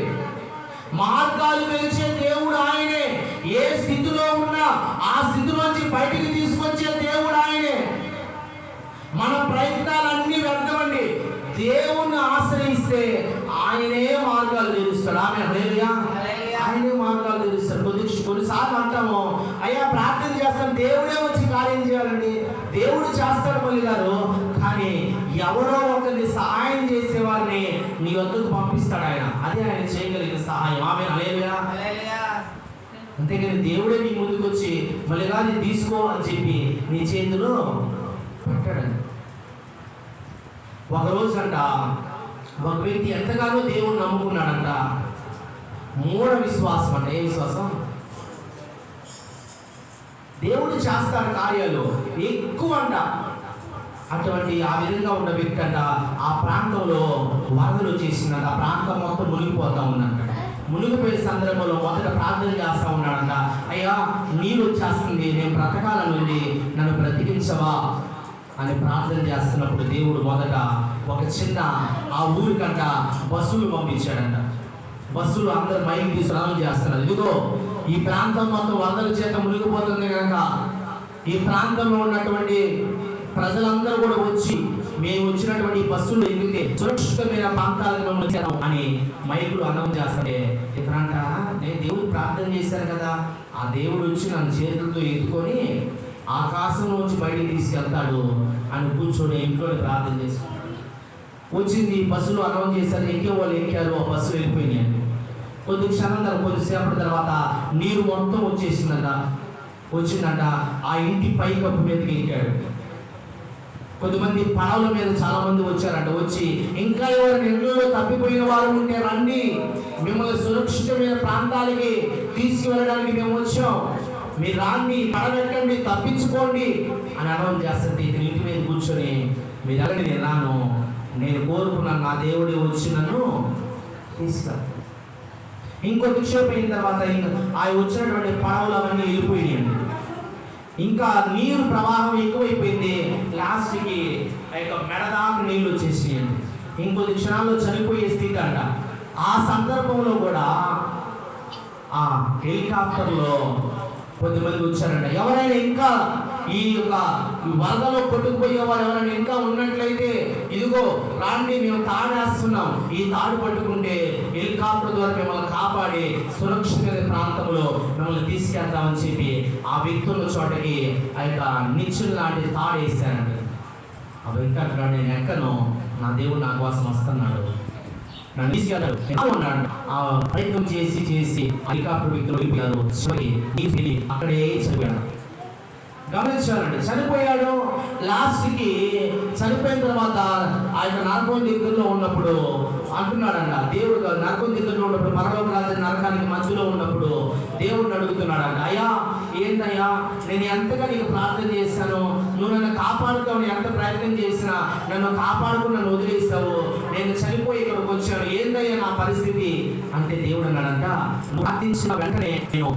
మార్గాలు వెలిచే దేవుడు ఆయనే. ఏ స్థితిలో ఉన్నా ఆ స్థితిలోంచి బయటికి తీసుకొచ్చే దేవుడు ఆయనే. మన ప్రయత్నాలన్నీ వ్యర్థమండి. దేవుణ్ణి ఆశ్రయిస్తే ఆయనే మార్గాలు తెరుస్తాడు. ఆమె హల్లెలూయా. ఆయనే మార్గాలు తెరుస్తాడు. కొన్నిసార్లు అంటాము, అయ్యా ప్రార్థన చేస్తాను, దేవుడే వచ్చి కార్యం చేయాలండి. దేవుడు చేస్తాడు మళ్ళీ గారు, కానీ ఎవరో ఒకరిని సహాయం చేసేవారిని నీ వద్దకు పంపిస్తాడు ఆయన. అదే ఆయన చేయగలిగిన సహాయం. ఆమె హల్లెలూయా. అంతేగాని దేవుడే నీ ముందుకు వచ్చి మళ్ళీ కానీ తీసుకో అని చెప్పి నీ చేతిలో పెట్టాడు. ఒకరోజు అంట ఒక వ్యక్తి ఎంతగానో దేవుణ్ణి నమ్ముకున్నాడంట. మూఢ విశ్వాసం అంట. ఏ విశ్వాసం? దేవుడు చేస్తాడు కార్యాలు ఎక్కువ అంట. అటువంటి ఆ విధంగా ఉన్న వ్యక్తి అంట ఆ ప్రాంతంలో వరదలు వచ్చేసిందంట. ఆ ప్రాంతం మొత్తం మునిగిపోతా ఉందంట. మునిగిపోయే సందర్భంలో మొదట ప్రార్థన చేస్తూ ఉన్నాడంట, అయ్యా నీళ్ళు వచ్చేస్తుంది, నేను బ్రతకాలని ఉంది, నన్ను బ్రతికించవా అని ప్రార్థన చేస్తున్నప్పుడు దేవుడు మొదట ఒక చిన్న ఆ ఊరికంట బస్సులు పంపించాడంట. బస్సులు అందరు మైకి తీసుకురావడం చేస్తున్నారు, ఇదిగో ఈ ప్రాంతం మొత్తం వరదల చేత మునిగిపోతుంది కనుక ఈ ప్రాంతంలో ఉన్నటువంటి ప్రజలందరూ కూడా వచ్చి మేము వచ్చినటువంటి బస్సులు ఎగిరితే సురక్షితమైన ప్రాంతాలకు మేము వచ్చాము అని మైకులు అనౌన్స్ చేస్తే ఇతరంట, నేను దేవుడు ప్రార్థన చేశాను కదా, ఆ దేవుడు వచ్చి నన్ను చేతులతో ఎత్తుకొని ఆకాశం నుంచి బయటికి తీసుకెళ్తాడు అని కూర్చొని ఇంట్లో ప్రార్థన చేసుకున్నాడు. వచ్చింది బస్సులు అనౌన్స్ చేశారు, ఎక్కే వాళ్ళు ఎక్కారు, ఆ బస్సులు వెళ్ళిపోయినాయండి. కొద్దిసేపటి తర్వాత నీరు మొత్తం వచ్చిందంట. ఆ ఇంటి పైకప్పు మీదకి ఎక్కాడు. కొద్దిమంది పడవల మీద చాలా మంది వచ్చారంట. వచ్చి ఇంకా ఎవరైనా ఇళ్ళలో తప్పిపోయిన వారు ఉంటే రండి, మిమ్మల్ని సురక్షితమైన ప్రాంతాలకి తీసుకువెళ్ళడానికి మేము వచ్చాం, మీరు రాండి, పడబెట్టండి, తప్పించుకోండి అని అనౌన్స్ చేస్తుంది. ఇతని ఇంటి మీద కూర్చొని మీరు అక్కడ నేను రాను, నేను కోరుకున్నాను నా దేవుడే వచ్చి నన్ను తీసుకురా. ఇంకొద్దిసేపు అయిన తర్వాత ఆ వచ్చినటువంటి పడవలు అవన్నీ వెళ్ళిపోయినాయండి. ఇంకా నీరు ప్రవాహం ఎక్కువైపోయింది. లాస్ట్కి మెడదాకు నీళ్ళు వచ్చేసినాయండి. ఇంకొద్ది క్షణాల్లో చనిపోయే స్థితి అంట. ఆ సందర్భంలో కూడా ఆ హెలికాప్టర్లో కొద్దిమంది వచ్చారంట. ఎవరైనా ఇంకా ఈ యొక్క వరదలో కొట్టుకుపోయే వారు ఎవరైనా ఇంకా ఉన్నట్లయితే ఇదిగో రాండి, మేము తాడేస్తున్నాం, ఈ తాడు పట్టుకుంటే హెలికాప్టర్ ద్వారా మిమ్మల్ని కాపాడి సురక్షితమైన ప్రాంతంలో మిమ్మల్ని తీసుకెళ్తామని చెప్పి ఆ వ్యక్తుల చోటకి ఆ యొక్క నిచ్చెన లాంటి తాడు వేసారండి. ఆ వ్యక్తి అంటున్నాడు, నేను ఎక్కను, నా దేవుడు నా కోసం వస్తున్నాడు, నన్ను తీసుకెళ్ళాడు. ఆ ప్రయత్నం చేసి హెలికాప్టర్ వ్యక్తులు వెళ్ళిపోయారు. అక్కడే చనిపోయాడు. గమనించాలండి, చనిపోయాడు. లాస్ట్కి చనిపోయిన తర్వాత ఆయన నరకం దగ్గరలో ఉన్నప్పుడు అంటున్నాడంట, దేవుడు నరకం దగ్గరలో ఉన్నప్పుడు, పరలోక రాజ్య నరకానికి మధ్యలో ఉన్నప్పుడు దేవుడిని అడుగుతున్నాడంట, అయ్యా ఏంటయ్యా నేను ఎంతగా నీకు ప్రార్థన చేశాను, నువ్వు నన్ను కాపాడుతావు, ఎంత ప్రయత్నం చేసినా నన్ను కాపాడుకుని నన్ను వదిలేస్తావు, నేను చనిపోయి ఇక్కడికి వచ్చాను, ఏంటయ్యా నా పరిస్థితి అంటే దేవుడు అన్నాడంట, నువ్వు ప్రార్థించిన వెంటనే నేను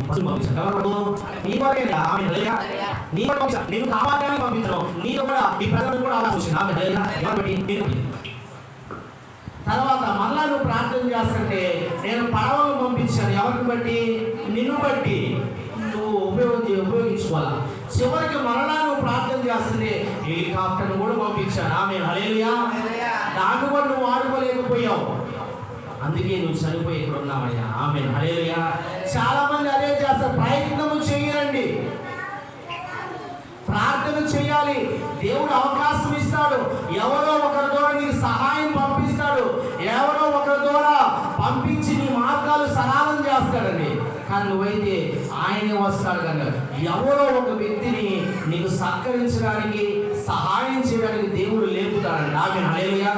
నేను కాపాడడానికి పంపించను, నీకు కూడా ఈ ప్రజలు కూడా ఆలోచించిన తర్వాత మళ్ళా నువ్వు ప్రార్థన చేస్తుంటే నేను పడవలు పంపించాను, ఎవరిని బట్టి? నిన్ను బట్టి నువ్వు ఉపయోగించుకోవాలా. చివరికి మరలా నువ్వు ప్రార్థన చేస్తుంటే హెలికాప్టర్ను కూడా పంపించాను. ఆమె హల్లెలూయా. దాన్ని కూడా నువ్వు ఆడుకోలేకపోయావు, అందుకే నువ్వు చనిపోయి ఇక్కడ ఉన్నావయ్యా. ఆమె హల్లెలూయా. చాలా మంది అదే చేస్తారు, ప్రయత్నము చేయాలండి, ప్రార్థన చేయాలి, కానీ నువ్వైతే ఆయనే వస్తాడు కనుక ఎవరో ఒక వ్యక్తిని నీకు సత్కరించడానికి సహాయం చేయడానికి దేవుడు లేపుతాడండి. ఆమేన్ హల్లెలూయా.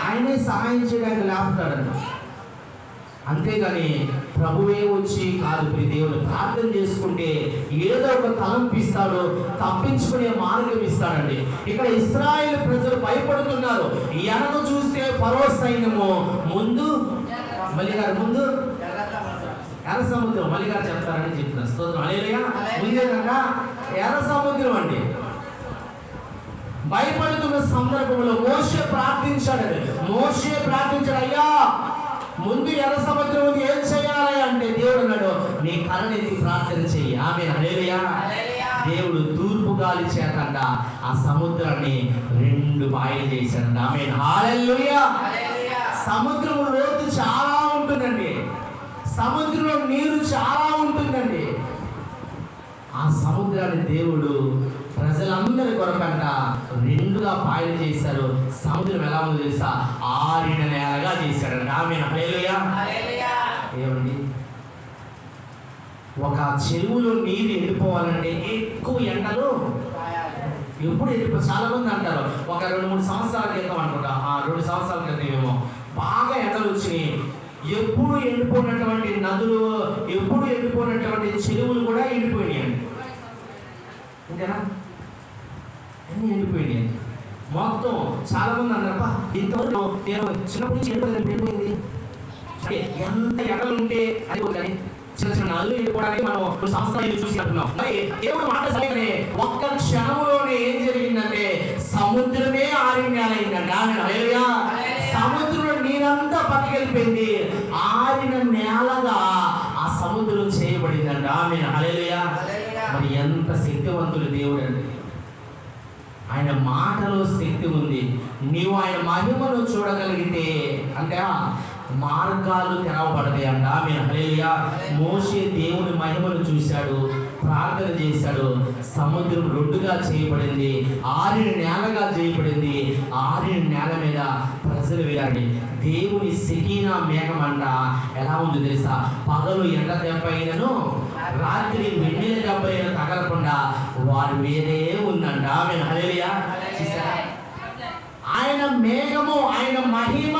ఆయనే సహాయం చేయడానికి లేపుతాడండి. అంతేగాని ప్రభువే వచ్చి కాదు. దేవుడు ప్రార్థన చేసుకుంటే ఏదో ఒక తలంపు ఇస్తాడు, తప్పించుకునే మార్గం ఇస్తాడండి. ఇక్కడ ఇశ్రాయేలు ప్రజలు భయపడుతున్నారు. వెనక చూస్తే ఫరో సైన్యము ముందు మల్లిగారు ముందు ఎర్ర సముద్రం మల్లిగారు చెప్తారని చెప్తున్నారు. స్తోత్రం హల్లెలూయా. ముందే కనుక ఎర్ర సముద్రం అండి. భయపడుతున్న సందర్భంలో మోషే ప్రార్థించాడు. అయ్యా ముందు ఎర్ర సముద్రం ఉంది, ఏం చేయాలి అంటే దేవుడు అన్నాడు నీ కళ్ళనెత్తి ప్రార్థన చెయ్యి. ఆమేన్ హల్లెలూయా. దేవుడు తూర్పు గాలి చేతంట ఆ సముద్రాన్ని 2 పాయలు చేశాడంట. ఆమేన్ హల్లెలూయా. సముద్రం లోతు చాలా ఉంటుందండి. సముద్రంలో నీరు చాలా ఉంటుందండి. ఆ సముద్రాన్ని దేవుడు ప్రజలందరి కొరకంట 2గా పాయలు చేశారు. సముద్రం ఎలా ఉందో తెలుసా? ఆరిన నేలగా చేశాడంట. ఆమేన్ హల్లెలూయా. ఏమండి, ఒక చెరువులో నీరు ఎండిపోవాలంటే ఎక్కువ ఎండలు ఎప్పుడు చాలా మంది అంటారు ఒక 2-3 సంవత్సరాల క్రితం అనుకుంటా, 2 సంవత్సరాల క్రితం ఏమో బాగా ఎండలు వచ్చినాయి. ఎప్పుడు ఎండిపోయినటువంటి నదులు, ఎప్పుడు ఎండిపోయినటువంటి చెరువులు కూడా ఎండిపోయినాయండి. అంతేనా? అన్నీ ఎండిపోయినాయి మొత్తం. చాలా మంది అన్నారప్ప ఇంతవరకు నేను చిన్నప్పటి నుంచి ఎండిపోయింది. ఎంత ఎండలు ఉంటే అది కానీ చిన్న నల్లు ఎండిపోవడానికి మనం 2 సంవత్సరాలు చూసి అంటున్నాం. మరి దేవుడు మాట సరిగ్గానే ఒక్క క్షణంలోనే ఏం జరిగిందంటే సముద్రమే ఆరిన నేల అయిందంట. హల్లెలూయా. సముద్రంలో నీరంతా పట్టుకెళ్ళిపోయింది. ఆరిన నేలగా ఆ సముద్రం చేయబడిందంట. ఆమేన్ హల్లెలూయా. మరి ఎంత శక్తివంతుడు దేవుడు అండి. ఆయన మాటలో శక్తి ఉంది. నీవు ఆయన మహిమను చూడగలిగితే అంటే మార్గాలు తెరవబడతాయి అంట. ఆమేన్ హల్లెలూయా. మోషే దేవుని మహిమను చూశాడు, ప్రార్థన చేశాడు. సముద్రం 2గా చేయబడింది, ఆరిన నేలగా చేయబడింది. ఆరిన నేల మీద ప్రజలు వెళ్ళండి. దేవుని సెకీనా మేఘం అంట ఎలా ఉంది తెలుసా? పగలు ఎండ దెబ్బ అయినను రాత్రి వెన్నెల దెబ్బ అయిన తగలకుండా వారి మీదే ఉందంట. ఆమేన్ హల్లెలూయా. ఆయన మేఘము, ఆయన మహిమ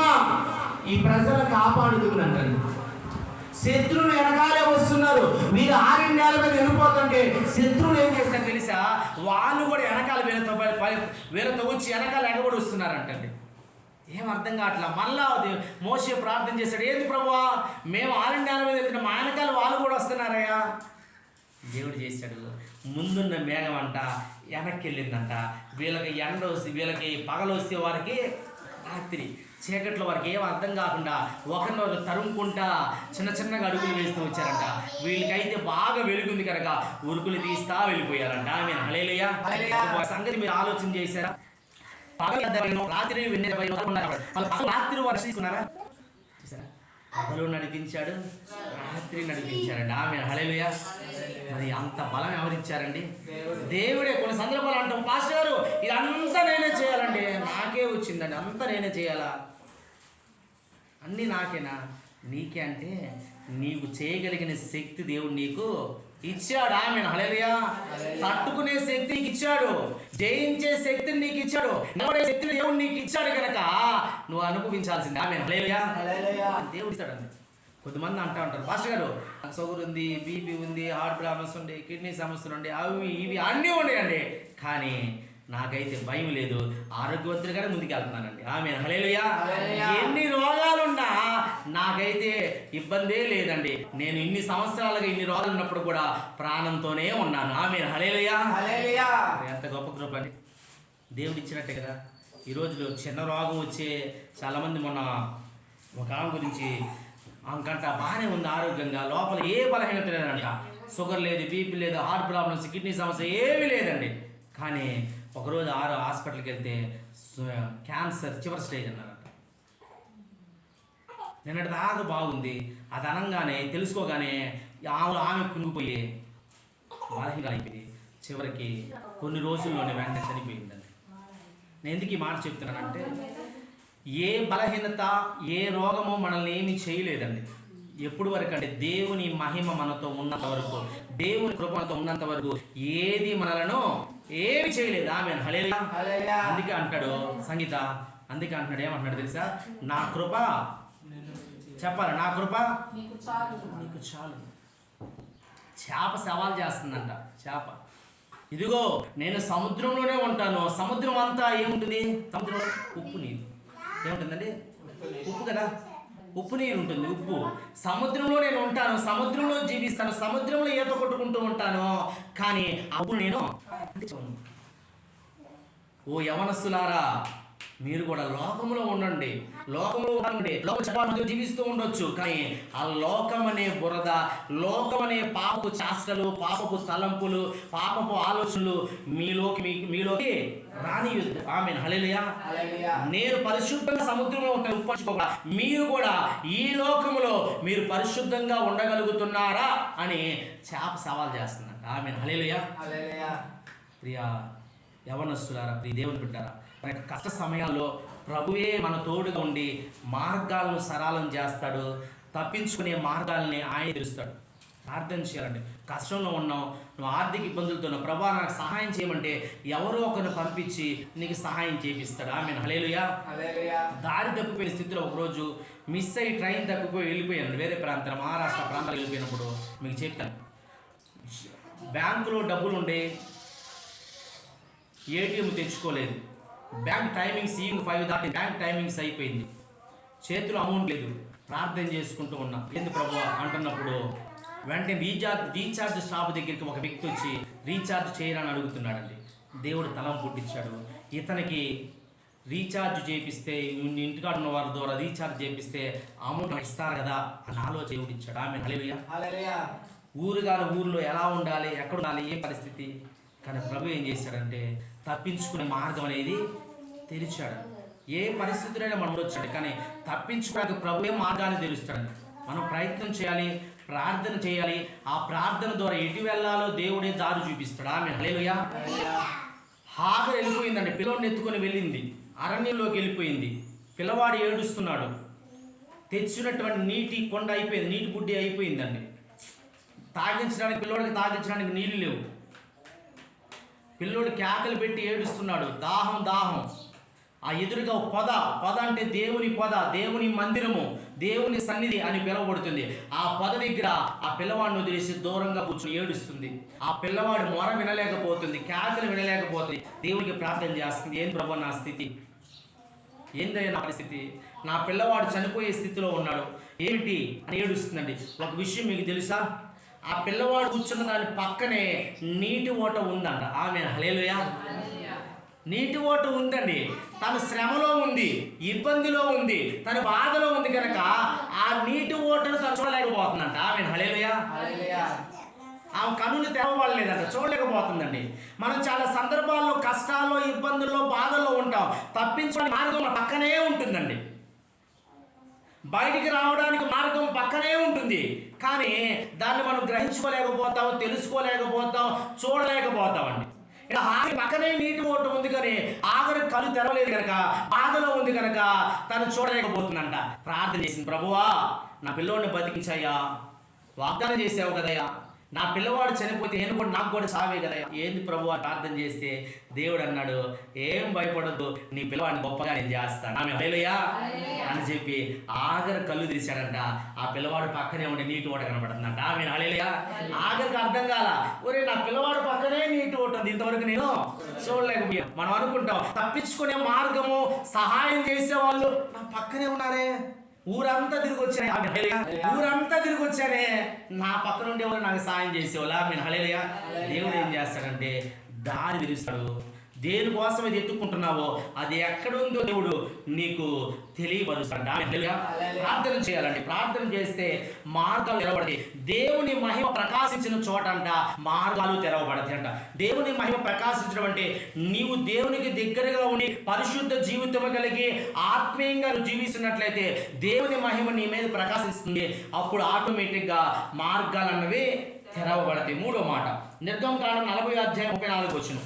ఈ ప్రజలు కాపాడుతుందంటండి. శత్రువులు వెనకాలే వస్తున్నారు. వీరు ఆరిన నేల మీద వెళ్ళిపోతుంటే శత్రువులు ఏం చేస్తారు తెలుసా? వాళ్ళు కూడా వెనకాల వీళ్ళతో వచ్చి వెనకాల ఎగబడి వస్తున్నారంటండి. ఏం అర్థం కావట్లా. మళ్ళా మోషే ప్రార్థన చేశాడు, ఏంది ప్రభువా మేము ఆరిన నేల మీద వెళ్తున్నాం, మా వెనకాల వాళ్ళు కూడా వస్తున్నారయ్యా. దేవుడు చేశాడు, ముందున్న మేఘం అంట వెనక్కి వెళ్ళిందంట. వీళ్ళకి ఎండ వస్తే, వీళ్ళకి పగలు వస్తే వారికి రాత్రి చీకట్లో వారికి ఏం అర్థం కాకుండా ఒకరినొకరు తరుముకుంటా చిన్నగా అడుగులు వేస్తూ వచ్చారంట. వీళ్ళకైతే బాగా వెలుగుంది కనుక ఉరుకులు తీస్తా వెళ్ళిపోయారంట. ఆమేన్ హల్లెలూయా. సంగతి మీరు ఆలోచన చేశారా? రాత్రి రాత్రి వర్షిస్తున్నారా? పగలు నడిపించాడు, రాత్రి నడిపించాడండి. ఆమేన్ హల్లెలూయా. మరి అంత బలం ఎవరిచ్చారండి? దేవుడే. కొన్ని సందర్భాలు అంటాం, పాస్టర్ గారు ఇదంతా నేనే చేయాలండి, నాకే వచ్చిందండి, అంతా నేనే చేయాలా, అన్నీ నాకేనా? నీకే అంటే నీకు చేయగలిగిన శక్తి దేవుడు నీకు ఇచ్చాడు. ఆమేన్ హల్లెలూయా. తట్టుకునే శక్తి నీకు ఇచ్చాడు, జయించే శక్తిని నీకు ఇచ్చాడు, నమ్మడే శక్తిని దేవుడు నీకు ఇచ్చాడు కనుక నువ్వు అనుభవించాల్సింది. ఆమేన్ హల్లెలూయా. దేవుడు ఇస్తాడండి. కొంతమంది అంటూ ఉంటారు, పాస్టర్ గారు నాకు షుగర్ ఉంది, బీపీ ఉంది, హార్ట్ ప్రాబ్లమ్స్ ఉండే, కిడ్నీ సమస్యలు ఉండే, అవి ఇవి అన్నీ ఉన్నాయండి, కానీ నాకైతే భయం లేదు, ఆరోగ్యవంతులుగానే ముందుకెళ్తున్నానండి. ఆమేన్ హల్లెలూయా. ఎన్ని రోగాలున్నా నాకైతే ఇబ్బందే లేదండి. నేను ఇన్ని సంవత్సరాలుగా ఇన్ని రోగాలు ఉన్నప్పుడు కూడా ప్రాణంతోనే ఉన్నాను. ఆమేన్ హల్లెలూయా. ఎంత గొప్ప కృప అండి, దేవుడు ఇచ్చినట్టే కదా. ఈ రోజులో చిన్న రోగం వచ్చే చాలామంది, మొన్న ఒక ఆమె గురించి, ఆమెకంట బాగానే ఉంది ఆరోగ్యంగా, లోపల ఏ బలహీనత లేదంట, షుగర్ లేదు, బీపీ లేదు, హార్ట్ ప్రాబ్లమ్స్, కిడ్నీ సమస్య ఏమీ లేదండి. కానీ ఒకరోజు హాస్పిటల్కి వెళ్తే క్యాన్సర్ చివరి స్టేజ్ అన్నారంట. నిన్నటి దాకా బాగుంది, అది అనగానే తెలుసుకోగానే ఆమె కుంగిపోయి బలహీన అయిపోయింది. చివరికి కొన్ని రోజుల్లోనే వెంటనే చనిపోయిందండి. నేను ఎందుకు ఈ మాట చెప్తున్నానంటే, ఏ బలహీనత, ఏ రోగము మనల్ని ఏమీ చేయలేదండి. ఎప్పుడు వరకు అంటే దేవుని మహిమ మనతో ఉన్నంత వరకు, దేవుని కృప మనతో ఉన్నంత వరకు ఏది మనలను ఏమి చేయలేదు. ఆమేన్, హల్లెలూయా. అందుకే అంటాడు సంగీత, అందుకే అంటున్నాడు, ఏమంటున్నాడు తెలుసా? నా కృప, చెప్పాలి, నా కృప నీకు చాలు. చేప సవాల్ చేస్తుందంట. చేప, ఇదిగో నేను సముద్రంలోనే ఉంటాను. సముద్రం అంతా ఏముంటుంది? సముద్రంలో ఉప్పు నీరు ఏముంటుందండి? ఉప్పు కదా, ఉప్పు నీరు ఉంటుంది, ఉప్పు. సముద్రంలో నేను ఉంటాను, సముద్రంలో జీవిస్తాను, సముద్రంలో ఈత కొట్టుకుంటూ ఉంటాను, కానీ అప్పుడు నేను ఓ యవనస్తులారా, మీరు కూడా లోకంలో ఉండండి, లోకంలో ఉండండి, లోకంలో జీవిస్తూ ఉండొచ్చు, కానీ ఆ లోకం అనే బురద, లోకం అనే పాపపు చేష్టలు, పాపపు తలంపులు, పాపపు ఆలోచనలు మీలోకి రానియొద్దు. ఆమేన్, హల్లెలూయా. నేను పరిశుద్ధంగా సముద్రంలో ఉంటాను, మీరు కూడా ఈ లోకములో మీరు పరిశుద్ధంగా ఉండగలుగుతున్నారా అని చేప సవాల్ చేస్తున్నారు. ఆమేన్, హల్లెలూయా. ప్రియా యవనస్తులారా, ప్రియ దేవుని బిడ్డారా, మన కష్ట సమయాల్లో ప్రభువే మన తోడుగా ఉండి మార్గాలను సరళం చేస్తాడు. తప్పించుకునే మార్గాలని ఆయన తెలుస్తాడు. ప్రార్థన చేయాలండి. కష్టంలో ఉన్నావు, నువ్వు ఆర్థిక ఇబ్బందులతో ఉన్నావు, ప్రభా నాకు సహాయం చేయమంటే ఎవరో ఒకరిని పంపించి నీకు సహాయం చేపిస్తాడు. ఆమేన్, హల్లెలూయా. దారి తప్పిపోయిన స్థితిలో ఒకరోజు మిస్ అయ్యి ట్రైన్ తప్పిపోయి వెళ్ళిపోయాను వేరే ప్రాంతం, మహారాష్ట్ర ప్రాంతాలకు వెళ్ళిపోయినప్పుడు మీకు చెప్పాను, బ్యాంకులో డబ్బులు ఉండే ఏటీఎం తెచ్చుకోలేదు, బ్యాంక్ టైమింగ్స్ ఈవినింగ్ 5 దాటి బ్యాంక్ టైమింగ్స్ అయిపోయింది, చేతిలో అమౌంట్ లేదు, ప్రార్థన చేసుకుంటూ ఉన్నా. ఏంది ప్రభు అంటున్నప్పుడు వెంటనే రీఛార్జ్ షాప్ దగ్గరికి ఒక వ్యక్తి వచ్చి రీఛార్జ్ చేయరని అడుగుతున్నాడండి. దేవుడు తలం పుట్టించాడు, ఇతనికి రీఛార్జ్ చేపిస్తే ఇంటికాడ ఉన్న వారి ద్వారా రీఛార్జ్ చేపిస్తే అమౌంట్ ఇస్తారు కదా అని ఆలోచన ఇచ్చాడు. ఆమేన్, హల్లెలూయా. ఊరిలో ఎలా ఉండాలి, ఎక్కడ ఉండాలి, ఏ పరిస్థితి, కానీ ప్రభు ఏం చేశాడంటే తప్పించుకునే మార్గం అనేది తెరిచాడు. ఏ పరిస్థితులైనా మనం వచ్చాడు, కానీ తప్పించుకోవడానికి ప్రభు ఏ మార్గాన్ని తెరుస్తాడు. మనం ప్రయత్నం చేయాలి, ప్రార్థన చేయాలి. ఆ ప్రార్థన ద్వారా ఎటు వెళ్ళాలో దేవుడే దారి చూపిస్తాడు. ఆమేన్, హల్లెలూయా. హాగరు వెళ్ళిపోయిందండి, పిల్లవాడిని ఎత్తుకొని వెళ్ళింది, అరణ్యంలోకి వెళ్ళిపోయింది. పిల్లవాడు ఏడుస్తున్నాడు, తెచ్చినటువంటి నీటి కొండ అయిపోయింది, నీటి బుడ్డి అయిపోయిందండి. తాగించడానికి, పిల్లవాడికి తాగించడానికి నీళ్ళు లేవు. పిల్లోడు కేకలు పెట్టి ఏడుస్తున్నాడు, దాహం దాహం. ఆ ఎదురుగా పొద అంటే దేవుని పొద, దేవుని మందిరము, దేవుని సన్నిధి అని పిలవబడుతుంది. ఆ పొద దగ్గర ఆ పిల్లవాడిని వదిలేసి దూరంగా కూర్చొని ఏడుస్తుంది. ఆ పిల్లవాడు మొర వినలేకపోతుంది, కేకలు వినలేకపోతుంది, దేవునికి ప్రార్థన చేస్తుంది. ఏం ప్రభు నా స్థితి, ఏందయ్యా నా పరిస్థితి, నా పిల్లవాడు చనిపోయే స్థితిలో ఉన్నాడు, ఏమిటి అని ఏడుస్తుందండి. ఒక విషయం మీకు తెలుసా, ఆ పిల్లవాడు కూర్చున్న దాని పక్కనే నీటి ఓట ఉందంట. ఆమేన్, హల్లెలూయా. నీటి ఓట ఉందండి. తన శ్రమలో ఉంది, ఇబ్బందిలో ఉంది, తన బాధలో ఉంది కనుక ఆ నీటి ఓటను తను చూడలేకపోతుందంట. ఆమేన్, హల్లెలూయా. ఆమె కన్నులు తెరవబడలేదంట, చూడలేకపోతుందండి. మనం చాలా సందర్భాల్లో కష్టాల్లో, ఇబ్బందుల్లో, బాధల్లో ఉంటాం. తప్పించుకునే మార్గం మన పక్కనే ఉంటుందండి, బయటికి రావడానికి మార్గం పక్కనే ఉంటుంది, కానీ దాన్ని మనం గ్రహించుకోలేకపోతాం, తెలుసుకోలేకపోతాం, చూడలేకపోతామండి. ఇలా పక్కనే నీటి ఓటు ఉంది, కానీ ఆఖరి కళ్ళు తెరవలేదు కనుక, బాధలో ఉంది కనుక తను చూడలేకపోతుందంట. ప్రార్థన చేసింది, ప్రభువా నా పిల్లోడిని బతికించాయా, వాగ్దానం చేసావు కదయ్యా, నా పిల్లవాడు చనిపోతే నేను కూడా, నాకు కూడా చావే కదా, ఏంది ప్రభు అని ప్రార్థన చేస్తే దేవుడు అన్నాడు, ఏం భయపడద్దు, నీ పిల్లవాడిని గొప్పగా నేను చేస్తాను. ఆమె హల్లెలూయా అని చెప్పి ఆఖరి కళ్ళు తీశాడంట. ఆ పిల్లవాడు పక్కనే ఉండే నీటి ఓట కనబడుతుందంట. ఆమె హల్లెలూయా. ఆఖరికి అర్థం కాల, ఒరే నా పిల్లవాడు పక్కనే నీటి ఓట ఉంది, ఇంతవరకు నేను చూడలేకపోయా. మనం అనుకుంటాం తప్పించుకునే మార్గము, సహాయం చేసేవాళ్ళు నా పక్కనే ఉన్నారే, ఊరంతా తిరిగి వచ్చానే, నా పక్కన ఉండేవాళ్ళు నాకు సాయం చేసేవాళ్ళు. ఆమేన్, హల్లెలూయా. దేవుడు ఏం చేస్తాడంటే దారి తెరుస్తాడు. దేనికోసం ఇది ఎత్తుకుంటున్నావో అది ఎక్కడుందో దేవుడు నీకు తెలియపరుస్తాడు. ప్రార్థన చేయాలండి. ప్రార్థన చేస్తే మార్గాలు తెరవబడతాయి. దేవుని మహిమ ప్రకాశించిన చోట అంట మార్గాలు తెరవబడతాయి అంట. దేవుని మహిమ ప్రకాశించడం అంటే నీవు దేవునికి దగ్గరగా ఉండి పరిశుద్ధ జీవితం కలిగి ఆత్మీయంగా జీవిస్తున్నట్లయితే దేవుని మహిమ నీ మీద ప్రకాశిస్తుంది. అప్పుడు ఆటోమేటిక్గా మార్గాలు అన్నవి తెరవబడతాయి. మూడో మాట, నిర్గమకాండం 40:34.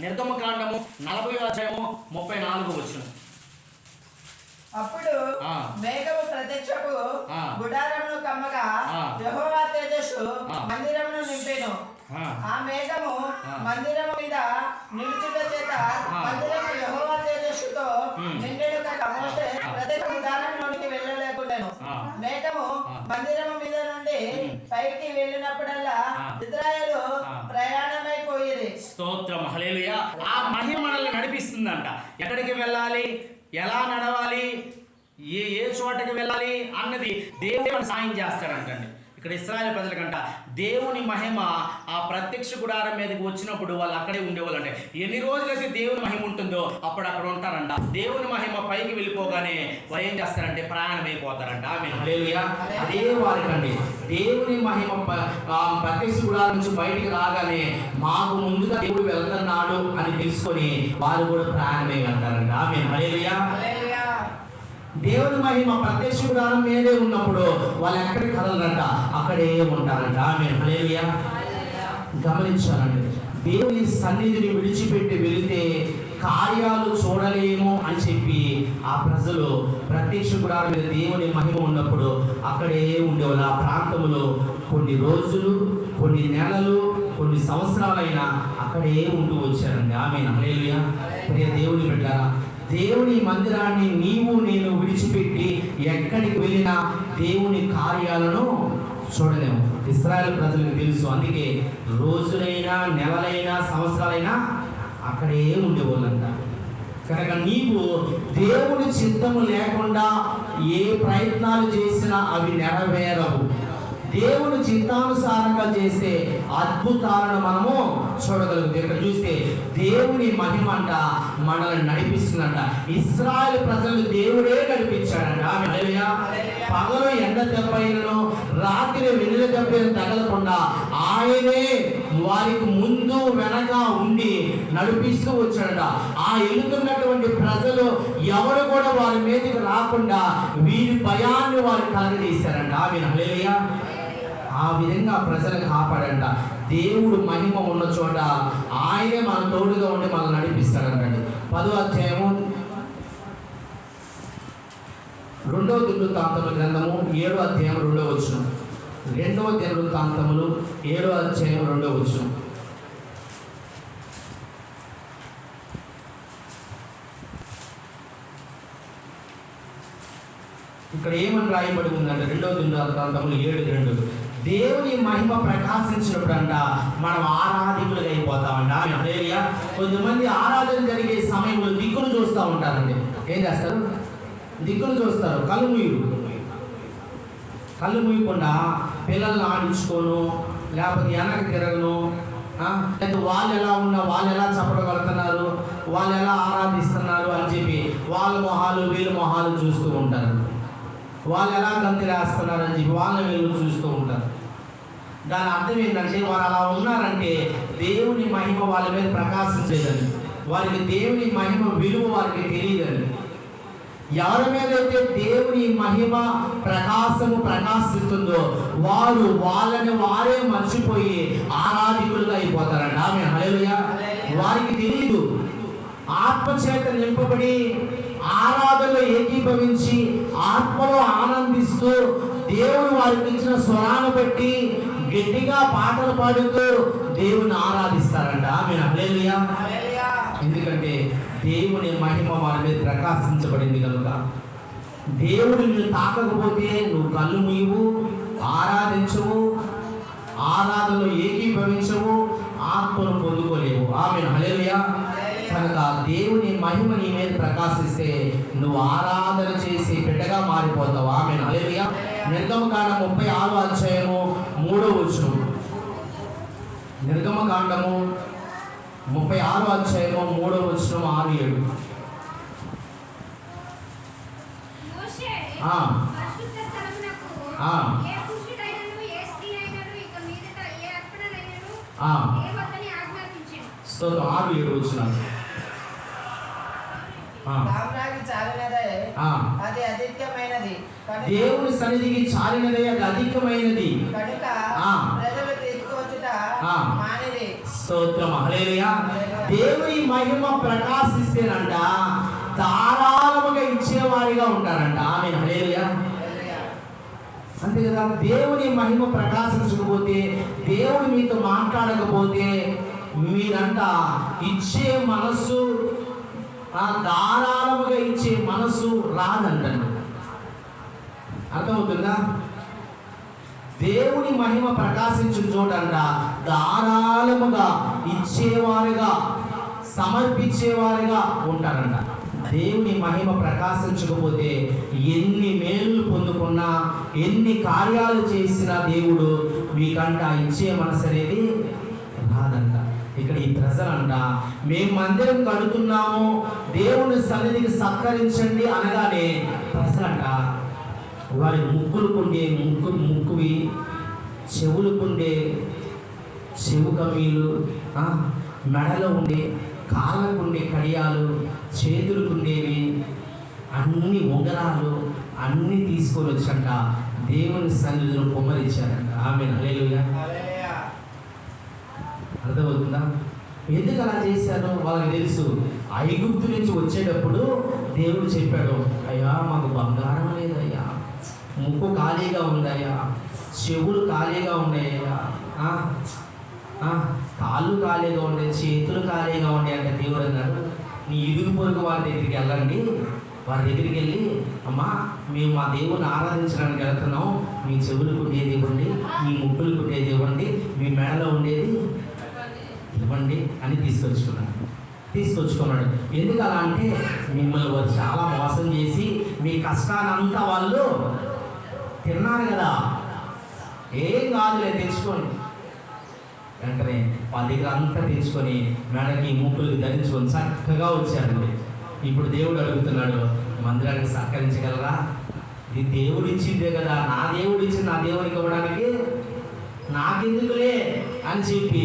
నిర్గమకాండము 40:34. అప్పుడు మేఘము ప్రత్యక్షపు గుడారమును కమ్మగా యెహోవా తేజస్సు మందిరమును నింపెను. ఆ మేఘము మందిరము మీద నిలుచుట చేత మందిరము యెహోవా తేజస్సుతో నిండెను కనుక మోషే ప్రత్యక్ష గుడారంలోనికి వెళ్ళలేకుండాను. మేఘము మందిరము మీద నుండి పైకి వెళ్ళినప్పుడల్లా ఇశ్రాయేలు ప్రయాణమైపోయేది. స్తోత్రం, హల్లెలూయా. ఆ మహిమ మనల్ని నడిపిస్తుందంట. ఎక్కడికి వెళ్ళాలి, ఎలా నడవాలి, ఏ చోటకి వెళ్ళాలి అన్నది దేవుడే మనకు సాయం చేస్తాడంటండి. ఇక్కడ ఇశ్రాయేలు ప్రజలకంట దేవుని మహిమ ఆ ప్రత్యక్ష గుడారం మీదకి వచ్చినప్పుడు వాళ్ళు అక్కడే ఉండేవాళ్ళంటే ఎన్ని రోజులైతే దేవుని మహిమ ఉంటుందో అప్పుడు అక్కడ ఉంటారంట. దేవుని మహిమ పైకి వెళ్ళిపోగానే వారు ఏం చేస్తారంటే ప్రయాణం అయిపోతారంట. ఆమేన్, హల్లెలూయా. అదే వారికండి దేవుని మహిమ ప్రత్యక్ష గుడారం నుంచి బయటికి రాగానే మాకు ముందుగా దేవుడు వెళ్తున్నాడు అని తెలుసుకొని వారు కూడా ప్రయాణమే వెళ్తారంట. ఆమేన్, హల్లెలూయా. దేవుని మహిమ ప్రత్యక్ష గుడారం మీదే ఉన్నప్పుడు వాళ్ళు ఎక్కడికి కదలరంట, అక్కడే ఉంటారంట. ఆమేన్, హల్లెలూయా. గమనించాలండి, దేవుని సన్నిధిని విడిచిపెట్టి వెళితే కార్యాలు చూడలేము అని చెప్పి ఆ ప్రజలు ప్రత్యక్ష గుడారం మీద దేవుని మహిమ ఉన్నప్పుడు అక్కడే ఉండేవాళ్ళు. ఆ ప్రాంతంలో కొన్ని రోజులు, కొన్ని నెలలు, కొన్ని సంవత్సరాలైనా అక్కడే ఉంటూ వచ్చారండి. ఆమేన్, హల్లెలూయా. ప్రియ దేవుని బిడ్డలారా, దేవుని మందిరాన్ని నీవు నేను విడిచిపెట్టి ఎక్కడికి వెళ్ళినా దేవుని కార్యాలను చూడలేము. ఇశ్రాయేలు ప్రజలకు తెలుసు. అందుకే రోజులైనా, నెలలైనా, సంవత్సరాలైనా అక్కడే ఉండేవాళ్ళంట. కనుక నీవు దేవుని చిత్తము లేకుండా ఏ ప్రయత్నాలు చేసినా అవి నెరవేరవు. దేవుని చిత్తానుసారంగా చేసే అద్భుతాలను మనము చూడగలుగుతాం. ఇక్కడ చూస్తే దేవుని మహిమ అంట మనల్ని నడిపిస్తుందంట. ఇశ్రాయేలు ప్రజలు దేవుడే నడిపించాడంట. హల్లెలూయా. పగలు ఎండ దెబ్బలను, రాత్రి వెన్నెల దెబ్బలను తగలకుండా ఆయనే వారికి ముందు వెనక ఉండి నడిపిస్తూ వచ్చాడట. ఆ ఎలుతున్నటువంటి ప్రజలు ఎవరు కూడా వారి మీదకి రాకుండా వీరి భయాన్ని వారు కలగజేశారంట. ఆమేన్, హల్లెలూయా. ఆ విధంగా ప్రజలకు కాపాడంట. దేవుడు మహిమ ఉన్న చోట ఆయనే మన తోడుగా ఉండి మనల్ని నడిపిస్తాడంటండి. 10వ అధ్యాయము 2వ దినవృత్తాంతముల గ్రంథము 7వ అధ్యాయం 2వ వచనం. 2వ దినవృత్తాంతములు 7వ అధ్యాయం 2వ వచనం. ఇక్కడ ఏమని రాయబడి ఉందంటే 2వ దినవృత్తాంతములు 7:2 దేవుని మహిమ ప్రకాశించినప్పుడంట మనం ఆరాధికులుగా అయిపోతామంట. హల్లెలూయా. కొంతమంది ఆరాధన జరిగే సమయంలో దిక్కును చూస్తూ ఉంటారండి. ఏం చేస్తారు? దిక్కును చూస్తారు. కళ్ళు మూయకుండా పిల్లల్ని ఆడించుకోను, లేకపోతే వెనక తిరగను, లేదా వాళ్ళు ఎలా ఉన్నా, వాళ్ళు ఎలా చెప్పగలుగుతున్నారు, వాళ్ళు ఎలా ఆరాధిస్తున్నారు అని చెప్పి వాళ్ళ మొహాలు వీళ్ళ మొహాలు చూస్తూ ఉంటారు. వాళ్ళు ఎలా గంతులేస్తున్నారు అని చెప్పి వాళ్ళ వీళ్ళు చూస్తూ ఉంటారు. దాని అర్థం ఏంటంటే వారు అలా ఉన్నారంటే దేవుని మహిమ వాళ్ళ మీద ప్రకాశించేదని, వారికి దేవుని మహిమ విలువ వారికి తెలియదని. ఎవరి మీద అయితే దేవుని మహిమ ప్రకాశిస్తుందో వారు వాళ్ళని వారే మర్చిపోయి ఆరాధికులుగా అయిపోతారంట. ఆమేన్, హల్లెలూయా. వారికి తెలియదు. ఆత్మచేత నింపబడి ఆరాధనలో ఏకీభవించి ఆత్మలో ఆనందిస్తూ దేవుడు వారికి ఇచ్చిన స్వరాన్ని బట్టి గట్టిగా పాటలు పాడుతూ దేవుని ఆరాధిస్తారంట. ఆమేన్, హల్లెలూయా. ఎందుకంటే దేవుని మహిమ వారి మీద ప్రకాశించబడింది కనుక. దేవుడు నిన్ను తాకకపోతే నువ్వు కళ్ళు మూయవు, ఆరాధించవు, ఆరాధనలో ఏకీభవించవు, ఆత్మను పొందుకోలేవు. ఆమేన్, హల్లెలూయా. కనుక దేవుని మహిమ నీ మీద ప్రకాశిస్తే నువ్వు ఆరాధన చేసి బిడ్డగా మారిపోతావు. ఆమేన్, హల్లెలూయా. నిర్గమకాండం 36వ అధ్యాయము 3వ వచనం. నిర్గమకాండము 36వ అధ్యాయము 3వ వచనం 6-7. స్తోత్రం. 6-7 వచనాలు. దేవుని సన్నిధికి చాలినదే అది అధికమైనది. స్తోత్రం, హల్లెలూయా. దేవుని మహిమ ప్రకాశిస్తేనంట ధారాళముగా ఇచ్చేవారిగా ఉంటారంట. ఆమేన్, హల్లెలూయా. అంతే కదా, దేవుని మహిమ ప్రకాశించకపోతే, దేవుడు మీతో మాట్లాడకపోతే మీరంట ఇచ్చే మనస్సు, ఆ ధారాళముగా ఇచ్చే మనస్సు రాదంటండి. అర్థమవుతుందా? దేవుని మహిమ ప్రకాశించిన చోటంట ధారాళముగా ఇచ్చేవారుగా, సమర్పించేవారుగా ఉంటారంట. దేవుని మహిమ ప్రకాశించకపోతే ఎన్ని మేలు పొందుకున్నా, ఎన్ని కార్యాలు చేసినా దేవుడు మీకంట ఇచ్చే మనసు అనేది రాదంట. ఇక్కడ ఈ ప్రజలంట మేము మందిరం కడుతున్నాము, దేవుని సన్నిధికి సత్కరించండి అనగానే ప్రజలంట వారి ముక్కువి, చెవులకుండే చెవు కమీలు, మెడలో ఉండే కాళ్ళకుండే కడియాలు, చేతులకుండేవి అన్ని ఉంగరాలు అన్నీ తీసుకొని వచ్చంట దేవుని సన్నిధిలో పొమ్మరించారంట. ఆమేన్, హల్లెలూయా. అర్థమవుతుందా? ఎందుకు అలా చేశారో వాళ్ళకి తెలుసు. ఐగుప్తు నుంచి వచ్చేటప్పుడు దేవుడు చెప్పాడు, అయ్యా మాకు బంగారం లేదయ్యా, ముక్కు ఖాళీగా ఉందయ్యా, చెవులు ఖాళీగా ఉన్నాయ్యా, కాళ్ళు ఖాళీగా ఉండే, చేతులు ఖాళీగా ఉండే అంటే దేవుడు అన్నాడు, నీ ఇరుగు పొరుగు వారి దగ్గరికి వెళ్ళండి, వారి దగ్గరికి వెళ్ళి అమ్మా మేము మా దేవుని ఆరాధించడానికి వెళ్తున్నాం, మీ చెవులకు ఉండేది ఇవ్వండి, మీ ముక్కులకు ఉండేది ఇవ్వండి, మీ మెడలో ఉండేది ఇవ్వండి అని తీసుకొచ్చుకున్నాడు. ఎందుకు అలా అంటే మిమ్మల్ని వారు చాలా మోసం చేసి మీ కష్టానంతా వాళ్ళు తిన్నారు కదా, ఏం కాదులే తెచ్చుకోండి. వెంటనే వాళ్ళ దగ్గర అంతా తెచ్చుకొని మెడకి ముక్కులు ధరించుకొని చక్కగా వచ్చారండి. ఇప్పుడు దేవుడు అడుగుతున్నాడు, మందిరానికి సహకరించగలరా? ఇది దేవుడు ఇచ్చిందే కదా, నా దేవుడు ఇచ్చింది నా దేవునికి ఇవ్వడానికి నాకెందుకులే అని చెప్పి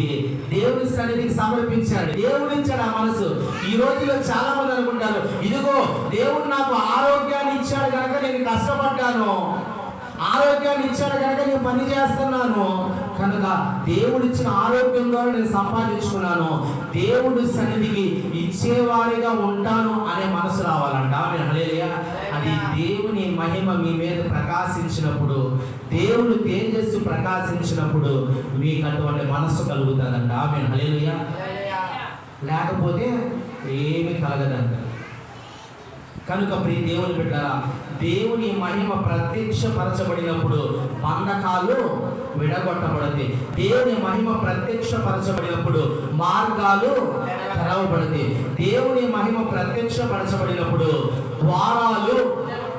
దేవుని సన్నిధికి సమర్పించాడు. దేవుడు ఇచ్చాడు ఆ మనసు. ఈ రోజుల్లో చాలా మంది అనుకుంటారు, ఇదిగో దేవుడు నాకు ఆరోగ్యాన్ని ఇచ్చాడు కనుక నేను కష్టపడ్డాను, ఆరోగ్యాన్ని ఇచ్చాడు కనుక నేను పని చేస్తున్నాను, కనుక దేవుడు ఇచ్చిన ఆరోగ్యం ద్వారా నేను సంపాదించుకున్నాను, దేవుడు సన్నిధికి ఇచ్చేవారిగా ఉంటాను అనే మనసు రావాలంట. ఆమేన్, హల్లెలూయా. అది దేవుని మహిమ మీ మీద ప్రకాశించినప్పుడు, దేవుడు తేజస్సు ప్రకాశించినప్పుడు మీకు అటువంటి మనస్సు కలుగుతుందంట. ఆమేన్, హల్లెలూయా. లేకపోతే ఏమి కలగదంట. కనుక ప్రియ దేవుని బిడ్డలారా, దేవుని మహిమ ప్రత్యక్షపరచబడినప్పుడు బంధకాలు విడగొట్టబడతాయి. దేవుని మహిమ ప్రత్యక్షపరచబడినప్పుడు మార్గాలు తెరవబడతాయి. దేవుని మహిమ ప్రత్యక్షపరచబడినప్పుడు ద్వారాలు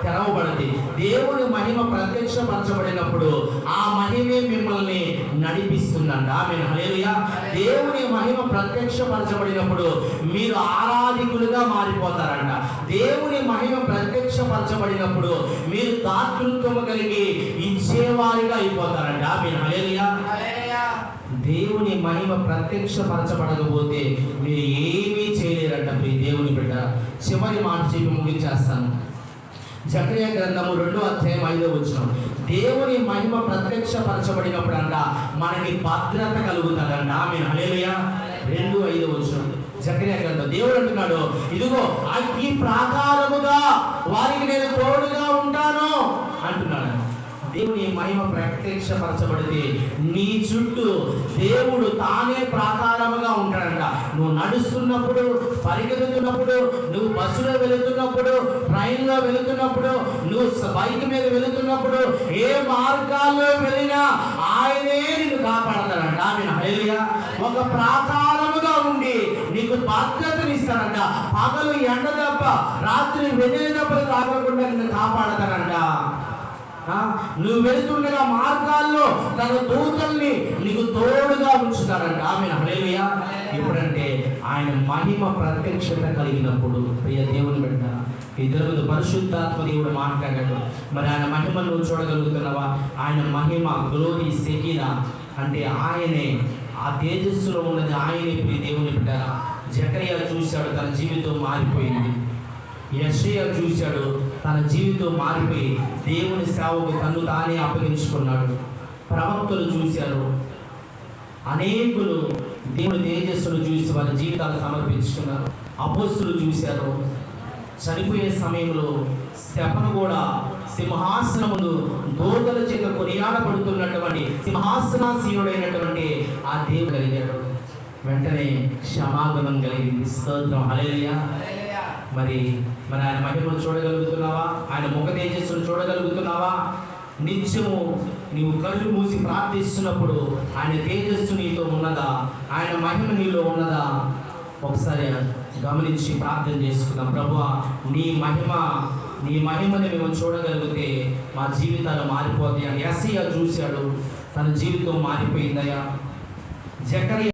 తెరవబడతాయి. దేవుని మహిమ ప్రత్యక్షపరచబడినప్పుడు ఆ మహిమే మిమ్మల్ని నడిపిస్తుందంట. ఆమేన్, హల్లెలూయా. దేవుని మహిమ ప్రత్యక్షపరచబడినప్పుడు మీరు ఆరాధికులుగా మారిపోతారంట. దేవుని మహిమ ప్రత్యక్షపరచబడినప్పుడు మీరు దాతృత్వము కలిగి ఇచ్చేవారిగా అయిపోతారంట. ఆమేన్, హల్లెలూయా. దేవుని మహిమ ప్రత్యక్షపరచబడకపోతే మీరు ఏమీ చేయలేరంట. ప్రియ దేవుని బిడ్డ, చివరి మాట చెప్పి ముగించేస్తాను. జకర్యా గ్రంథము 2వ అధ్యాయం 5వ వచనం. దేవుని మహిమ ప్రత్యక్షపరచబడినప్పుడు అంట మనకి భద్రత కలుగుతుందంట. ఆమేన్, హల్లెలూయా. 2:5 వచనం జకర్యా గ్రంథం. దేవుడు అంటున్నాడు, ఇదిగో ఈ ప్రాకారముగా వారికి నేను తోడుగా ఉంటాను అంటున్నాడు. దేవుని మహిమ ప్రత్యక్షపరచబడితే నీ చుట్టూ దేవుడు తానే ప్రాకారముగా ఉంటాడంట. నువ్వు నడుస్తున్నప్పుడు, పరిగెడుతున్నప్పుడు, నువ్వు బస్సులో వెళుతున్నప్పుడు, ట్రైన్లో వెళుతున్నప్పుడు, నువ్వు బైక్ మీద వెళుతున్నప్పుడు, ఏ మార్గాల్లో వెళ్ళినా ఆయనే నిన్ను కాపాడతాడంట. ఆమేన్, హల్లెలూయా. ఒక ప్రాకారముగా ఉండి నీకు భద్రతనిస్తాడంట. పగలు ఎండ దెబ్బ, రాత్రి వెన్నెల దెబ్బలు తాగకుండా నిన్ను కాపాడతాడంట. నువ్వు వెళుతుండగా మార్గాల్లో తన దూతల్ని నీకు తోడుగా ఉంచుతాడంట. ఆమేన్, హల్లెలూయా. ఎప్పుడంటే ఆయన మహిమ ప్రత్యక్షత కలిగినప్పుడు. ప్రియ దేవుని బిడ్డ, ఇద్దరు పరిశుద్ధాత్మ దేవుడు మాట్లాడాడు. మరి ఆయన మహిమను నువ్వు చూడగలుగుతున్నావా? ఆయన మహిమ, గ్లోరీ, సెకీనా అంటే ఆయనే, ఆ తేజస్సులో ఉన్నది ఆయనే. ప్రియ దేవుని బిడ్డ, జకర్యా చూశాడు, తన జీవితం మారిపోయింది. యెషయా చూశాడు, తన జీవితం మారిపోయి దేవుని సేవకు తను తానే అప్పగించుకున్నాడు. ప్రవక్తలు చూశారు, అనేకులు దేవుని తేజస్సును చూసి వాళ్ళ జీవితాలు సమర్పించుకున్నారు. అపోస్తులు చూశారు, చనిపోయే సమయంలో స్తెఫను కూడా సింహాసనం ముందు దూతల చేత కొనియాడబడుతున్నటువంటి సింహాసనాసీనుడైనటువంటి ఆ దేవుడు కలిగాడు. వెంటనే క్షమాగుణం కలిగింది. స్తోత్రం, హల్లెలూయా. మరి ఆయన మహిమను చూడగలుగుతున్నావా? ఆయన ముఖ తేజస్సును చూడగలుగుతున్నావా? నిత్యము నీవు కళ్ళు మూసి ప్రార్థిస్తున్నప్పుడు ఆయన తేజస్సు నీతో ఉన్నదా? ఆయన మహిమ నీలో ఉన్నదా? ఒకసారి గమనించి ప్రార్థన చేసుకుందాం. ప్రభువా, నీ మహిమని మేము చూడగలిగితే మా జీవితాలు మారిపోతాయి. యెషయా చూశాడు, తన జీవితం మారిపోయిందయ్యా. జకరియా